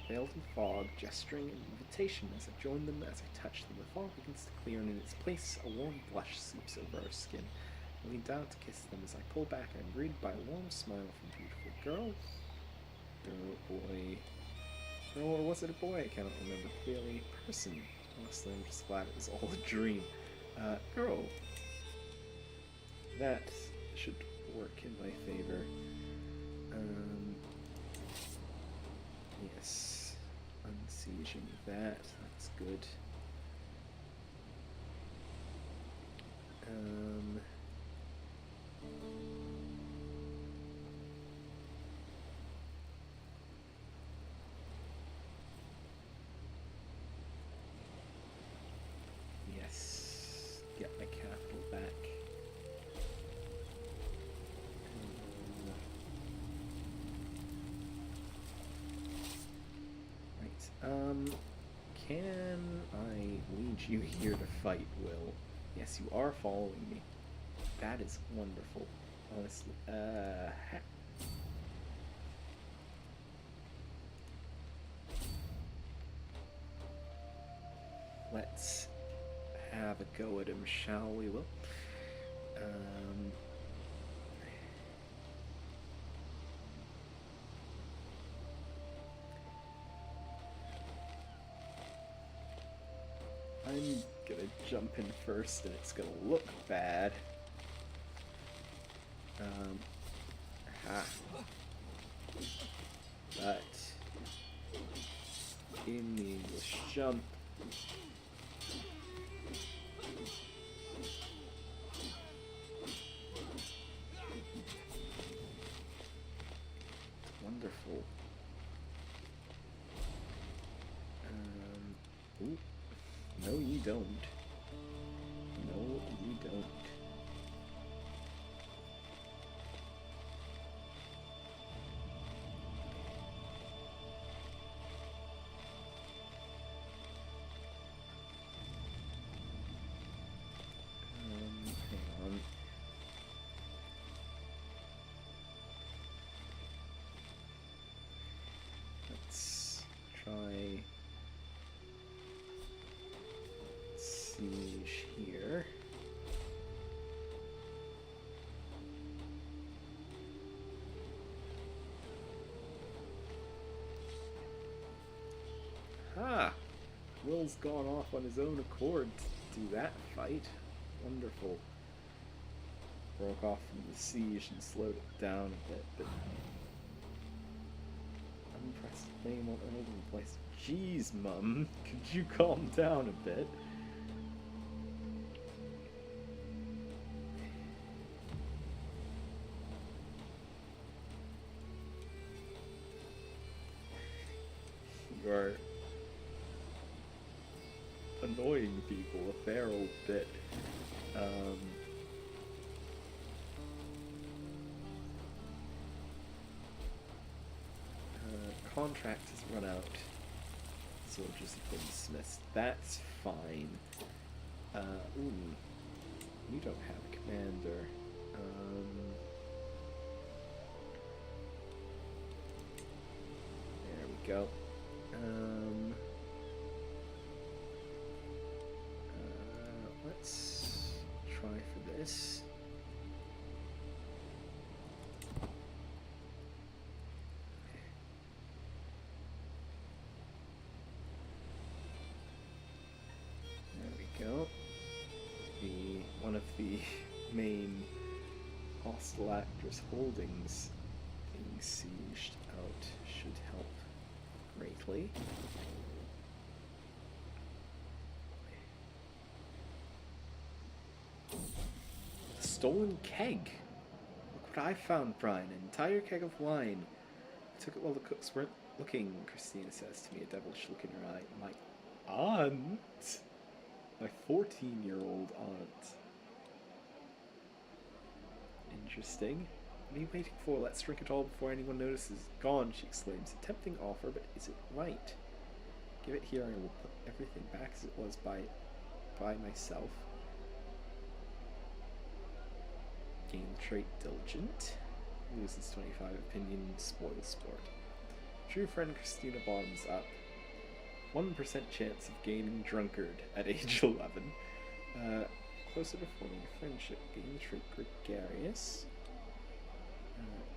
veiled in fog, gesturing an invitation as I join them. As I touch them, the fog begins to clear, and in its place a warm blush sweeps over our skin. I lean down to kiss them. As I pull back, I am greeted by a warm smile from a beautiful girl. Girl, boy. Girl, or was it a boy? I cannot remember clearly. Person. Honestly, I'm just glad it was all a dream. Girl. That should work in my favor. Yes. Unsieging that. That's good. Yes. Get my capital back. Can I lead you here to fight, Will? Yes, you are following me. That is wonderful. Honestly, let's have a go at him, shall we, Will? I'm gonna jump in first, and it's gonna look bad. But in the English jump, No, you don't. No, you don't. Hang on. Let's try siege here. Ah! Will's gone off on his own accord to do that fight. Wonderful. Broke off from the siege and slowed it down a bit, but unpressed flame on Elden place. Jeez, Mum, could you calm down a bit? You are annoying people a fair old bit. Contract has run out. Soldiers have been dismissed. That's fine. Ooh. You don't have a commander. There we go. Let's try for this. Go. One of the main hostile actors' holdings being sieged out should help greatly. The stolen keg! Look what I found, Brian. An entire keg of wine. I took it while the cooks weren't looking, Christina says to me, a devilish look in her eye. My aunt? My 14-year-old aunt. Interesting. What are you waiting for? Let's drink it all before anyone notices. Gone, she exclaims. A tempting offer, but is it right? Give it here and I will put everything back as it was by myself. Gain trait diligent. Loses 25 opinion, spoils sport. True friend Christina bottoms up. 1% chance of gaining drunkard at age 11. Closer to forming a friendship. Gain the trait gregarious.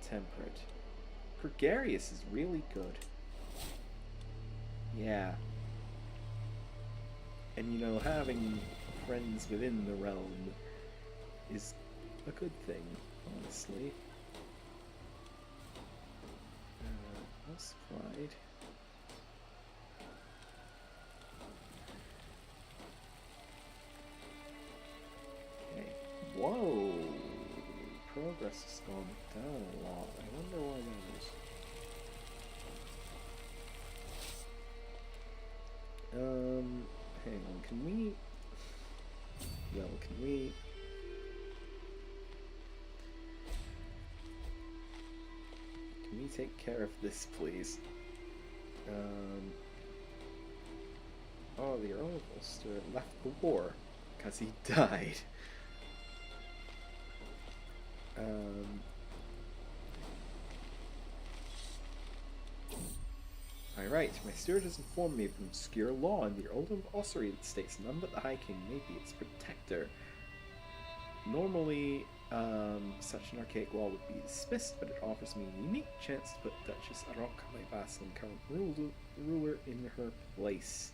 Temperate. Gregarious is really good. Yeah. And you know, having friends within the realm is a good thing, honestly. What's pride? Whoa! Progress has gone down a lot. I wonder why that is. Hang on, can we... Well, can we... Can we take care of this, please? Oh, the Earl of Ulster left the war because he died. Alright, my steward has informed me of an obscure law in the Earl of Ossory that states none but the High King may be its protector. Normally, such an archaic law would be dismissed, but it offers me a unique chance to put Duchess Arok, my vassal and current ruler, in her place.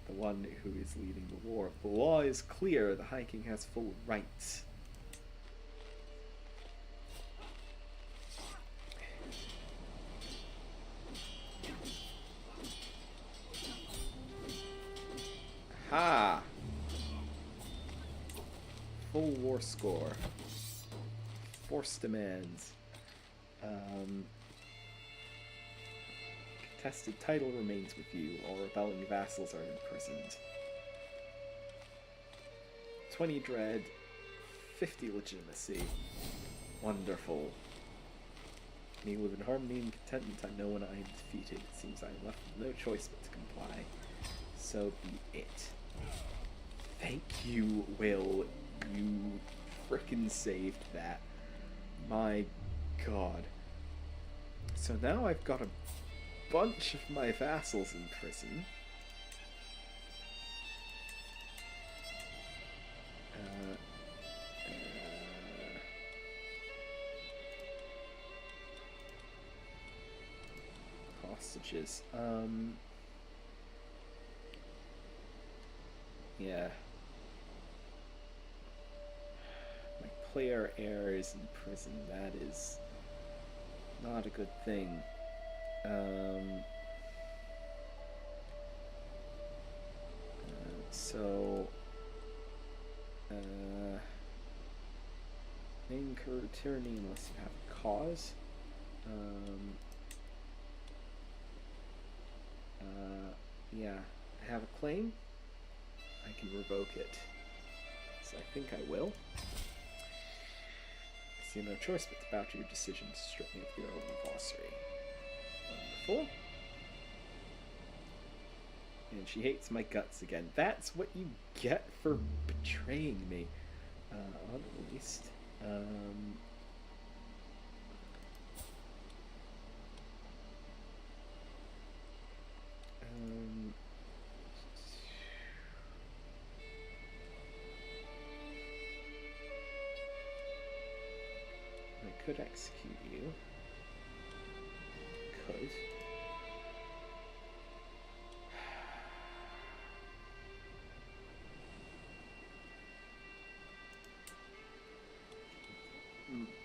The one who is leading the war. The law is clear, the High King has full rights. Ha! Full war score. Force demands. contested title remains with you. All rebelling vassals are imprisoned. 20 dread, 50 legitimacy. Wonderful. Me live in harmony and contentment. I know when I am defeated. It seems I am left with no choice but to comply. So be it. Thank you, Will. You frickin' saved that. My god. So now I've got a bunch of my vassals in prison. Hostages. Yeah. My player heir is in prison. That is not a good thing. Incur tyranny unless you have a cause. Yeah, I have a claim. I can revoke it. So I think I will. I see no choice but to bow to your decision to strip me of your own glossary. Wonderful. And she hates my guts again. That's what you get for betraying me. At least. I could execute you. Could.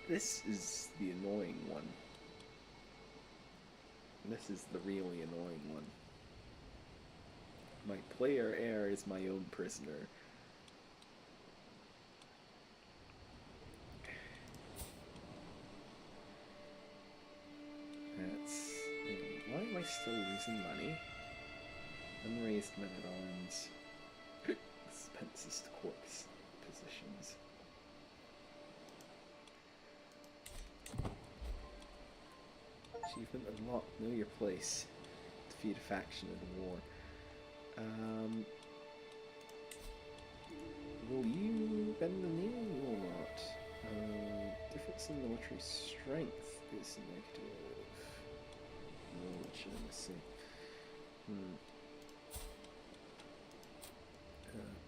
This is the annoying one. This is the really annoying one. My player heir is my own prisoner. That's... Why am I still losing money? Unraised men-at-arms. Expenses to corpse positions. Achievement unlocked. Know your place. Defeat a faction in a war. Will you bend the knee? You will not. Difference in military strength is negative. No legitimacy.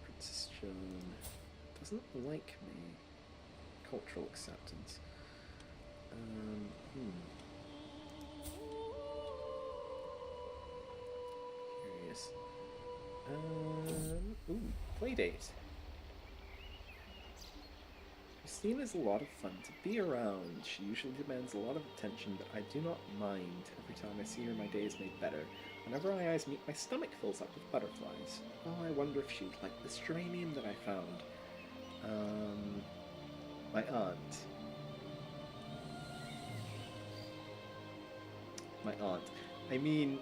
Princess Joan doesn't like me. Cultural acceptance. Curious. Ooh, playdate. Christina's a lot of fun to be around. She usually demands a lot of attention, but I do not mind. Every time I see her, my day is made better. Whenever our eyes meet, my stomach fills up with butterflies. Oh, I wonder if she would like this geranium that I found. My aunt. My aunt. I mean,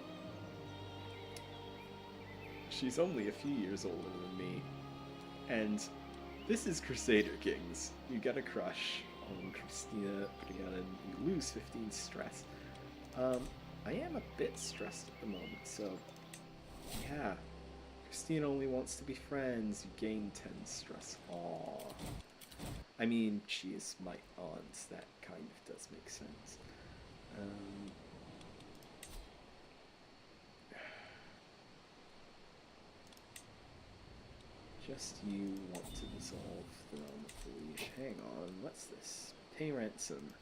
she's only a few years older than me. And this is Crusader Kings. You get a crush on Christina Brianna, you lose 15 stress. I am a bit stressed at the moment, so yeah. Christina only wants to be friends, you gain 10 stress. Aww. I mean, she is my aunt, that kind of does make sense. Just you want to dissolve the realm of the leash. Hang on, what's this? Pay ransom.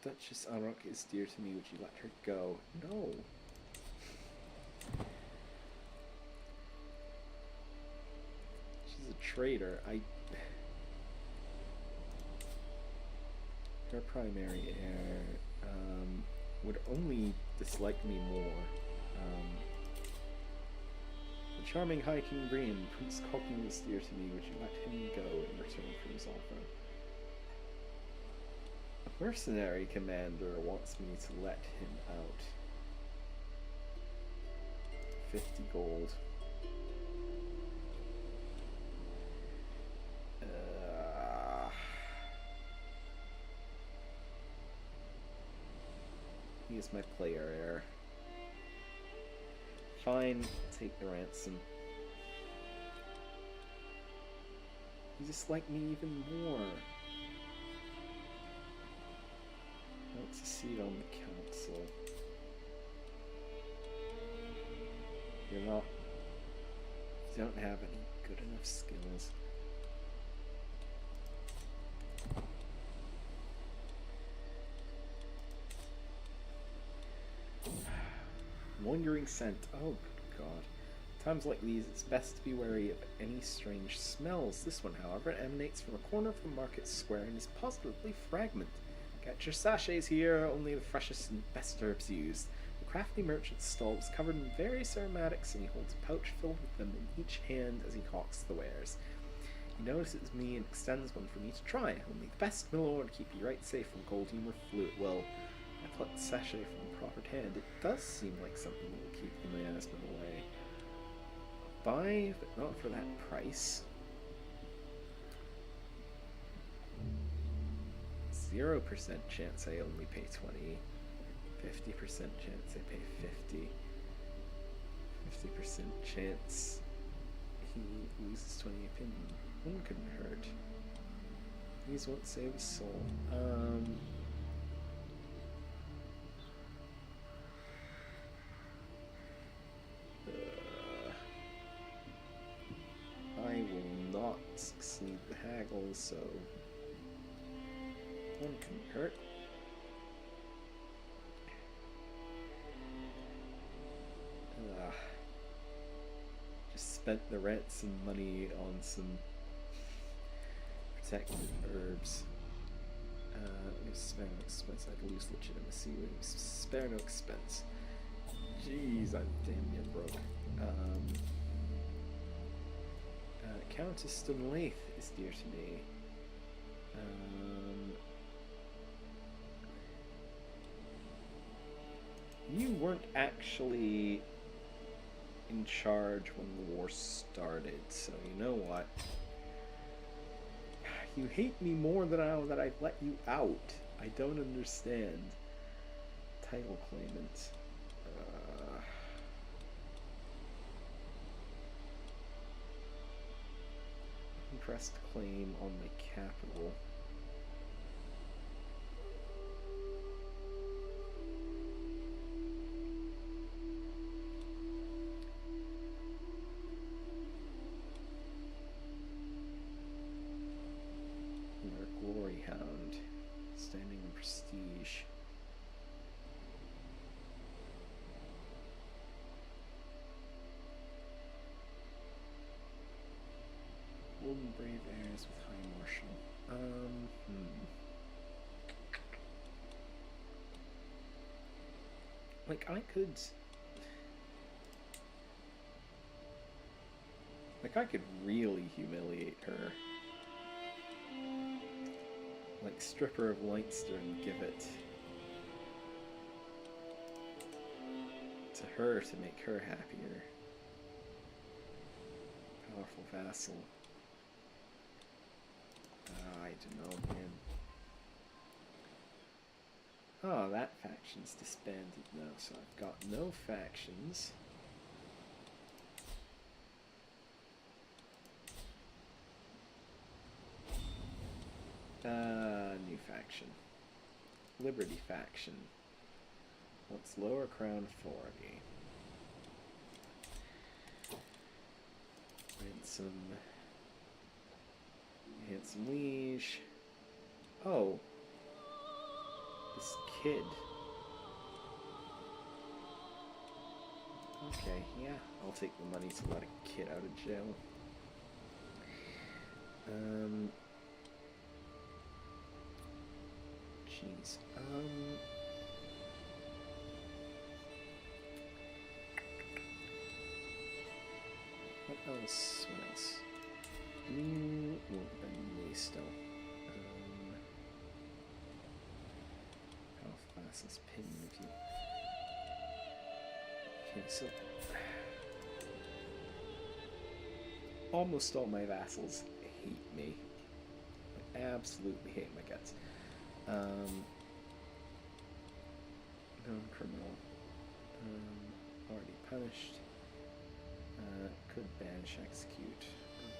Duchess Anrok is dear to me, would you let her go? No. She's a traitor. Her primary heir would only dislike me more. The charming High King Brian, Prince Culkin is dear to me, would you let him go in return for his offer? Mercenary commander wants me to let him out. 50 gold. He is my player heir. Fine, take the ransom. You just like me even more. Wants a seat on the council. You're not. You don't have any good enough skills. Wandering scent. Oh, good God. Times like these, it's best to be wary of any strange smells. This one, however, emanates from a corner of the market square and is positively fragrant. Get your sachets here, only the freshest and best herbs used. The crafty merchant's stall is covered in various aromatics, and he holds a pouch filled with them in each hand as he hawks the wares. He notices me and extends one for me to try. Only the best will Lord keep you right safe from cold humor fluid. Well, I plucked the sachet from the proffered hand. It does seem like something that will keep the miasma away. Buy, but not for that price. 0% chance I only pay 20. 50% chance I pay 50. 50% chance he loses 20 opinion. One couldn't hurt. These won't save his soul. I will not succeed the haggle, so one can hurt. Just spent the ransom money on some protected herbs. Spare no expense. I'd lose legitimacy. Spare no expense. Jeez, I'm damn near broke. Countess Dunlaith is dear to me. You weren't actually in charge when the war started, so you know what? You hate me more than that I let you out. I don't understand. Title claimant. Pressed claim on my capital. Your glory hound, standing in prestige. Golden brave heirs with high martial. Like I could really humiliate her. Like strip her of Leinster and give it to her to make her happier. Powerful vassal. I don't know, man. Oh, that faction's disbanded now, so I've got no factions. New faction. Liberty faction. Wants lower crown authority. Ransom. Handsome liege. Oh. This kid. Okay, yeah. I'll take the money to let a kid out of jail. Jeez. What else? What else? Won't bend me still. vassals pin with you. Okay, so almost all my vassals hate me. Like, absolutely hate my guts. Non-criminal. Already punished. Could banish, execute,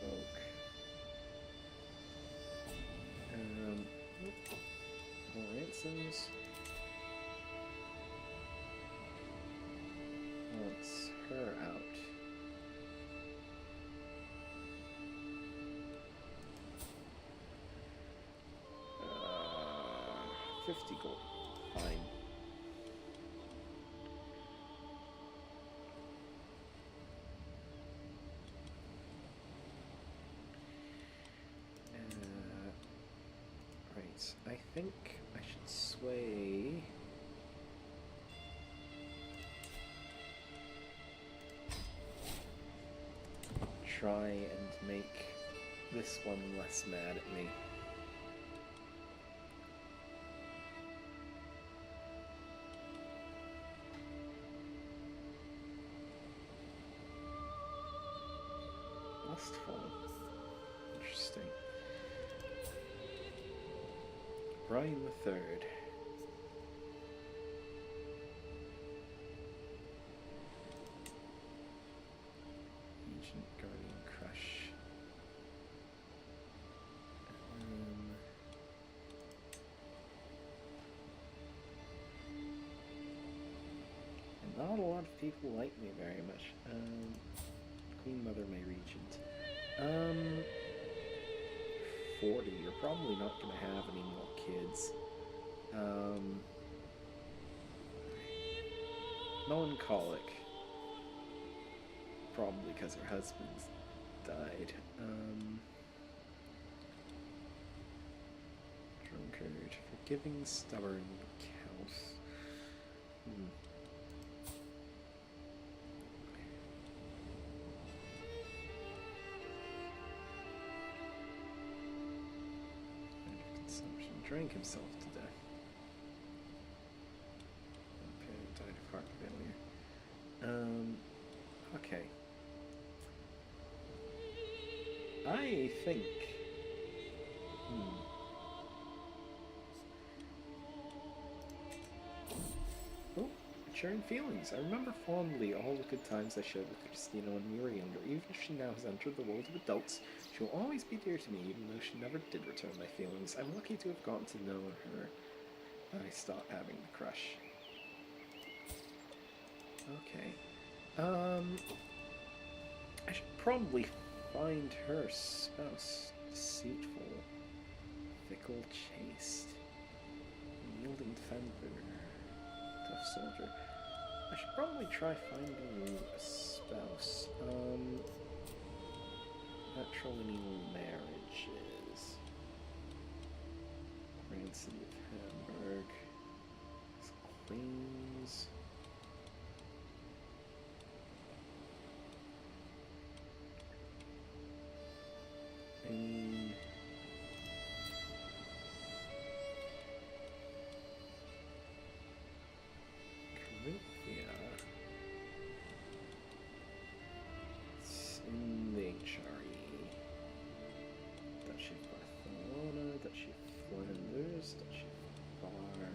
revoke. More ransoms. Wants her out. 50 gold. Fine. Right, I think I should sway. Try and make this one less mad at me. Lustful. Interesting. Brian the Third. Ancient Guardian Crush. And not a lot of people like me very much. Queen Mother, my regent. 40. You're probably not going to have any more kids. Melancholic. Probably because her husband's died. Drunkard. Forgiving, stubborn, cows. Consumption. Drank himself to death. Okay, died of heart failure. Okay. I think. Oh, maturing feelings. I remember fondly all the good times I shared with Christina when we were younger. Even if she now has entered the world of adults, she will always be dear to me, even though she never did return my feelings. I'm lucky to have gotten to know her. I stopped having the crush. Okay. I should probably find her spouse deceitful, fickle, chaste, yielding defender, tough soldier. I should probably try finding a spouse. Matrilineal marriages. Grand City of Hamburg. Queens. Corinthia. It's in the HRE. Duchy of Barcelona, Duchy of Flanders, Duchy of Bar,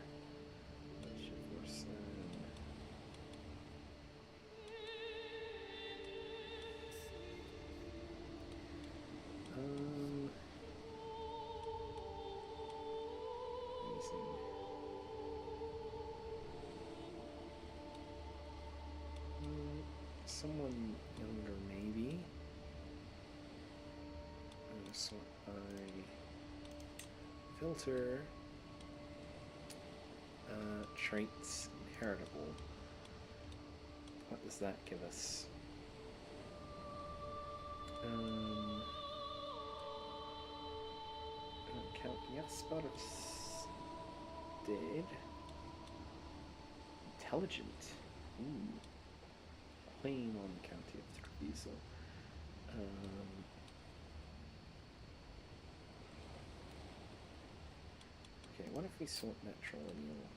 Duchy of Orsan. Someone younger, maybe. I'm gonna sort by filter, traits, inheritable. What does that give us? Count, yes, spot of dead. Intelligent. Ooh. Claim on the county of Treviso. Okay, what if we sort matrilineal?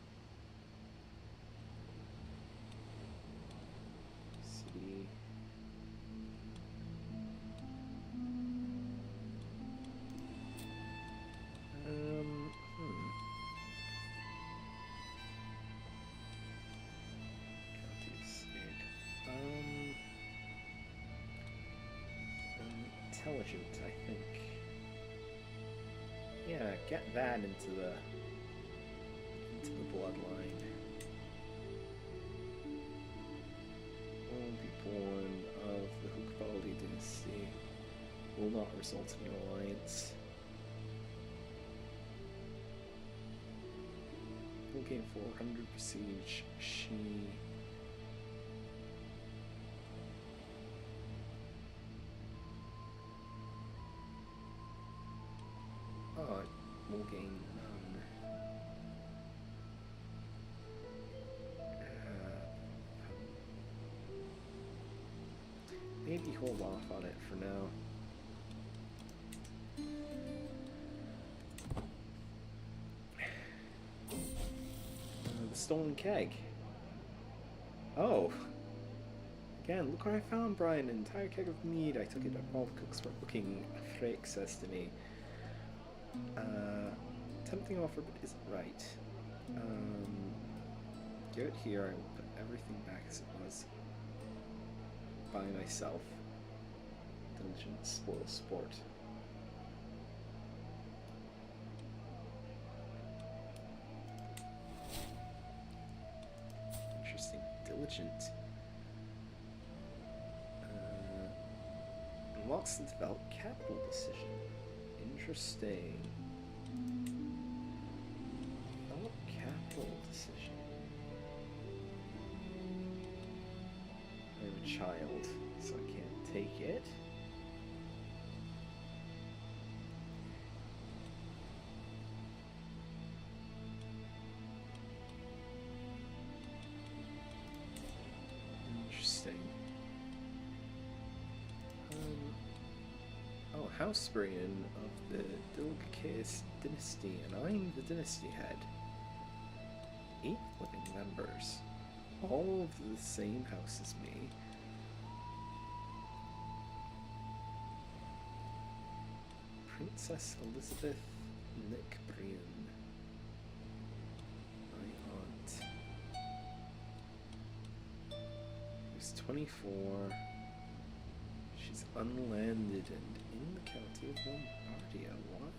intelligent, I think. Yeah, get that into the bloodline. Will be born of the Hukbaldi dynasty. Will not result in an alliance. Will gain 400 prestige. She... Oh, will gain none. Maybe hold off on it for now. The stolen keg. Oh. Again, look what I found, Brian. An entire keg of mead. I took it up. All the cooks were looking. Frake says to me. Tempting offer, but isn't right. Give it here. I will put everything back as it was. By myself. Diligent spoil sport. Interesting. Diligent. Unlocks and develop capital decision. Interesting. Develop capital decision. I'm a child, so I can't take it. Interesting. Oh, Housebrean of the CKIII dynasty, and I'm the dynasty head. 8 living members. All of the same house as me. Princess Elizabeth Nickbrian. My aunt. Who's 24. She's unlanded and in the county of Lombardia. Why?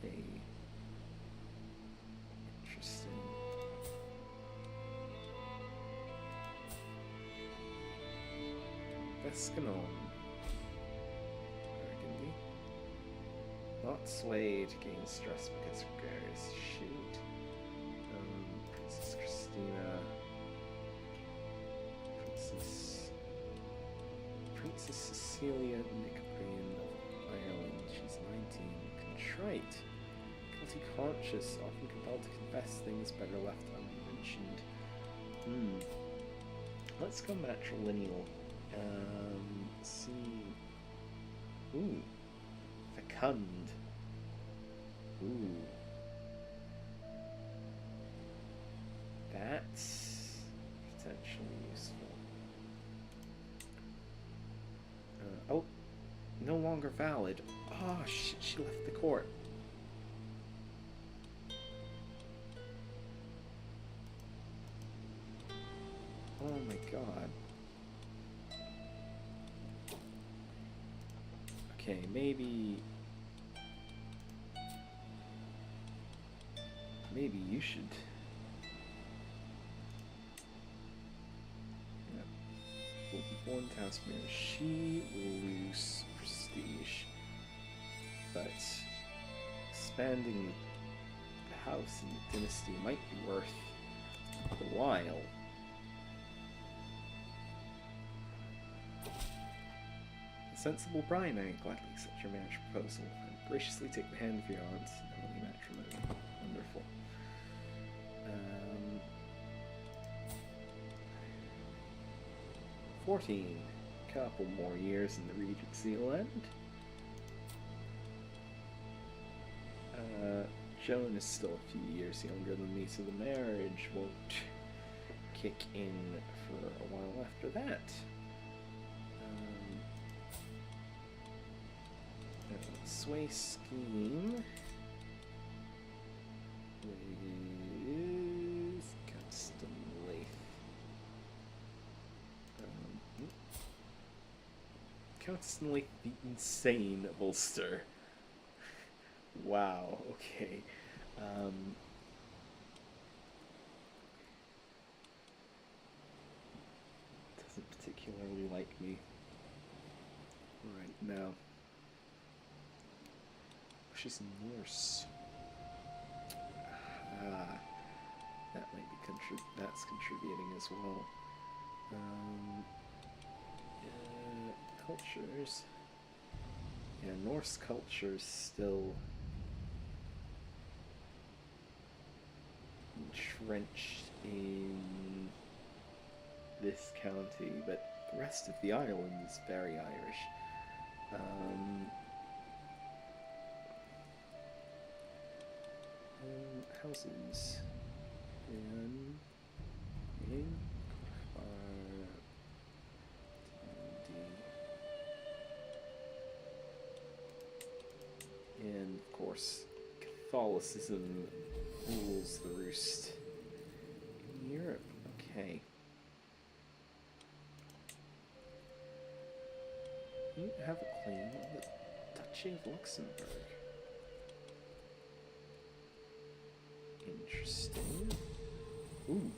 Interesting. Escanon. Burgundy. Not swayed, gain stress because of gregarious. Shoot. Princess Christina. Princess Cecilia Nickbrian of Ireland. She's 19. Contrite. Guilty conscious, often compelled to confess things better left unmentioned. Let's go matrilineal. See. Ooh. Fecund. Ooh. That's potentially useful. Oh. No longer valid. Oh, shit, she left the court. Oh my god. Okay, maybe you should. Yeah. Will be born to Housemere. She will lose prestige, but expanding the house and the dynasty might be worth the while. Sensible Brian, I gladly accept your marriage proposal and graciously take the hand of your aunt in holy matrimony. Wonderful. 14. Couple more years in the Regency land. Joan is still a few years younger than me, so the marriage won't kick in for a while after that. Sway scheme with custom lathe. Countess and like the insane Ulster. Wow, okay. Doesn't particularly like me right now. She's a nurse. Ah, that might be that's contributing as well. Cultures. Yeah, Norse culture's still entrenched in this county, but the rest of the island is very Irish. Houses in and of course Catholicism rules the roost in Europe. Okay. You have a claim on the Duchy of Luxembourg. Interesting. Ooh.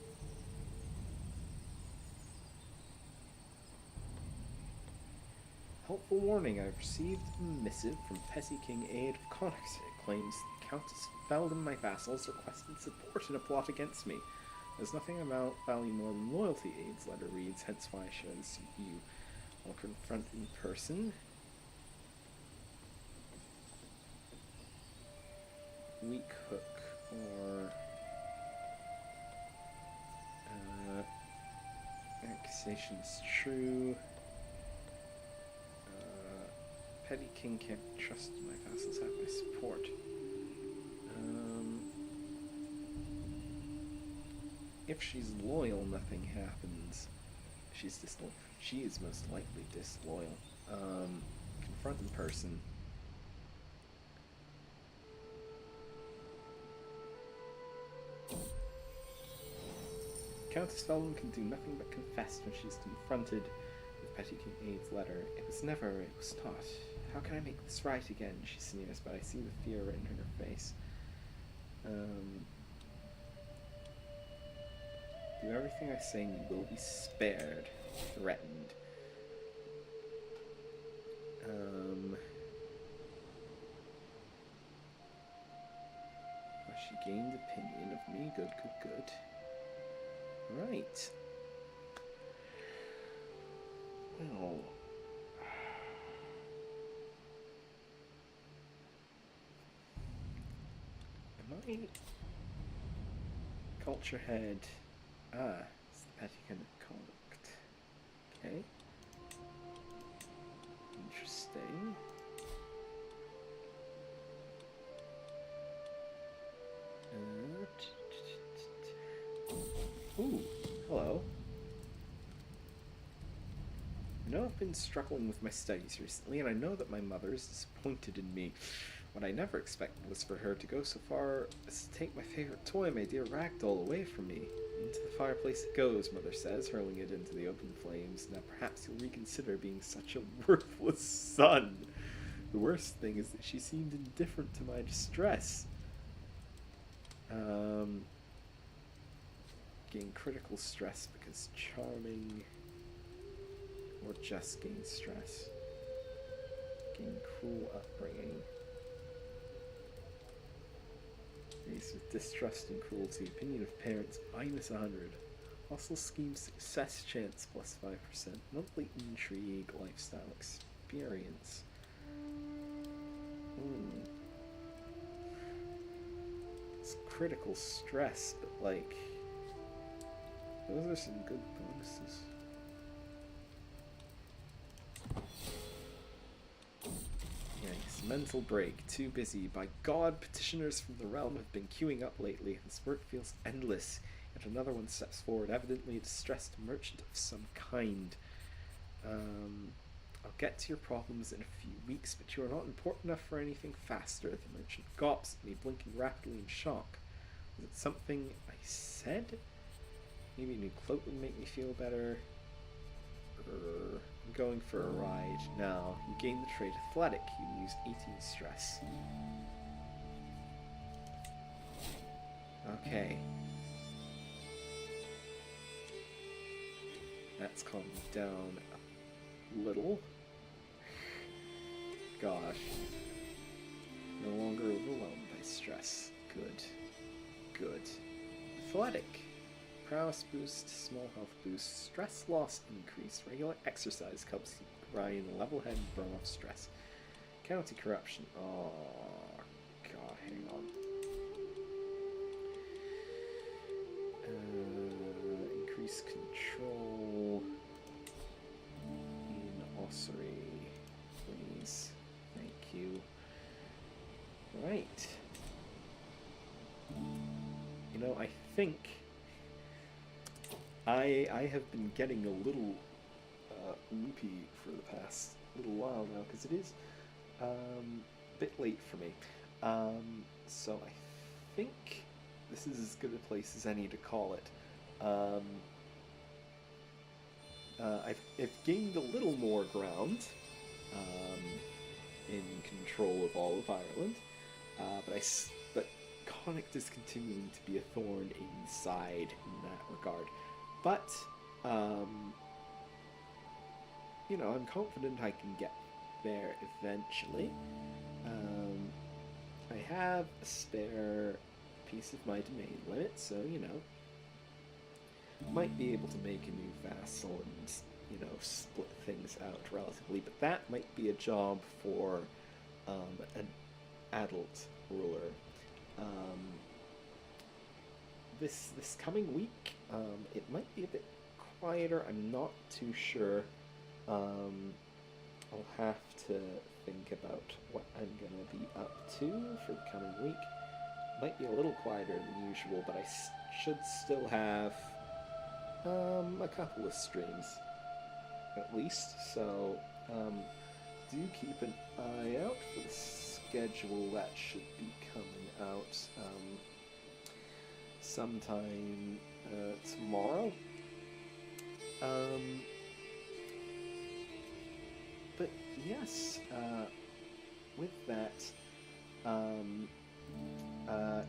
Helpful warning. I've received a missive from Petty King Aid of Connacht. It claims the Countess Feldon and my vassals requested support in a plot against me. There's nothing I value more than loyalty, Aid's letter reads, hence why I share this with you. I'll confront in person. Weak hook or accusations true. Petty King can't trust my vassals have my support. If she's loyal, nothing happens. If she's disloyal, she is most likely disloyal. Confront in person. Countess Feldon can do nothing but confess when she's confronted with Petty King Aid's letter. It was never, it was not. How can I make this right again? She sneers, but I see the fear written in her face. Do everything I say and you will be spared. Threatened. She gained opinion of me. Good, good, good. Right. Well. Am I... Culture head... Ah, it's the Petty Conduct. Okay. Interesting. Ooh, hello. I know I've been struggling with my studies recently, and I know that my mother is disappointed in me. What I never expected was for her to go so far as to take my favorite toy, my dear ragdoll, away from me. Into the fireplace it goes, Mother says, hurling it into the open flames. Now perhaps you'll reconsider being such a worthless son. The worst thing is that she seemed indifferent to my distress. Gain critical stress because charming, or just gain stress. Gain cruel upbringing. Faced with distrust and cruelty, opinion of parents minus 100. Hostile scheme success chance plus 5%. Monthly intrigue, lifestyle experience. It's critical stress, but like, those are some good bonuses. Yikes. Mental break. Too busy. By God, petitioners from the realm have been queuing up lately. This work feels endless. Yet another one steps forward, evidently a distressed merchant of some kind. I'll get to your problems in a few weeks, but you are not important enough for anything faster. The merchant gawps at me, blinking rapidly in shock. Was it something I said? Maybe a new cloak would make me feel better. I'm going for a ride. Now, you gain the trait Athletic. You lose 18 stress. Okay. That's calmed down a little. Gosh. No longer overwhelmed by stress. Good. Good. Athletic. Prowess boost, small health boost, stress loss increase. Regular exercise helps Ryan level head and burn off stress. County corruption. Oh, God, hang on. Increase control in ossuary, please. Thank you. Right. You know, I think I have been getting a little loopy for the past little while now, because it is a bit late for me. So I think this is as good a place as any to call it. I've gained a little more ground in control of all of Ireland, but Connacht is continuing to be a thorn inside in that regard. But, you know, I'm confident I can get there eventually. I have a spare piece of my domain limit, so, you know, might be able to make a new vassal and, you know, split things out relatively, but that might be a job for an adult ruler. This coming week, it might be a bit quieter. I'm not too sure. I'll have to think about what I'm gonna be up to for the coming week. Might be a little quieter than usual, but I should still have a couple of streams at least. So do keep an eye out for the schedule. That should be coming out sometime tomorrow. But yes, with that,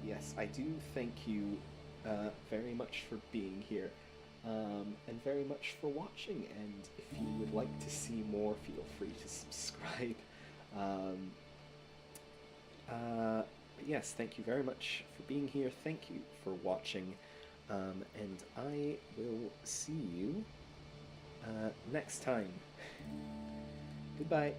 yes, I do thank you very much for being here, and very much for watching, and if you would like to see more, feel free to subscribe. But yes, thank you very much for being here, thank you for watching, and I will see you next time. Goodbye.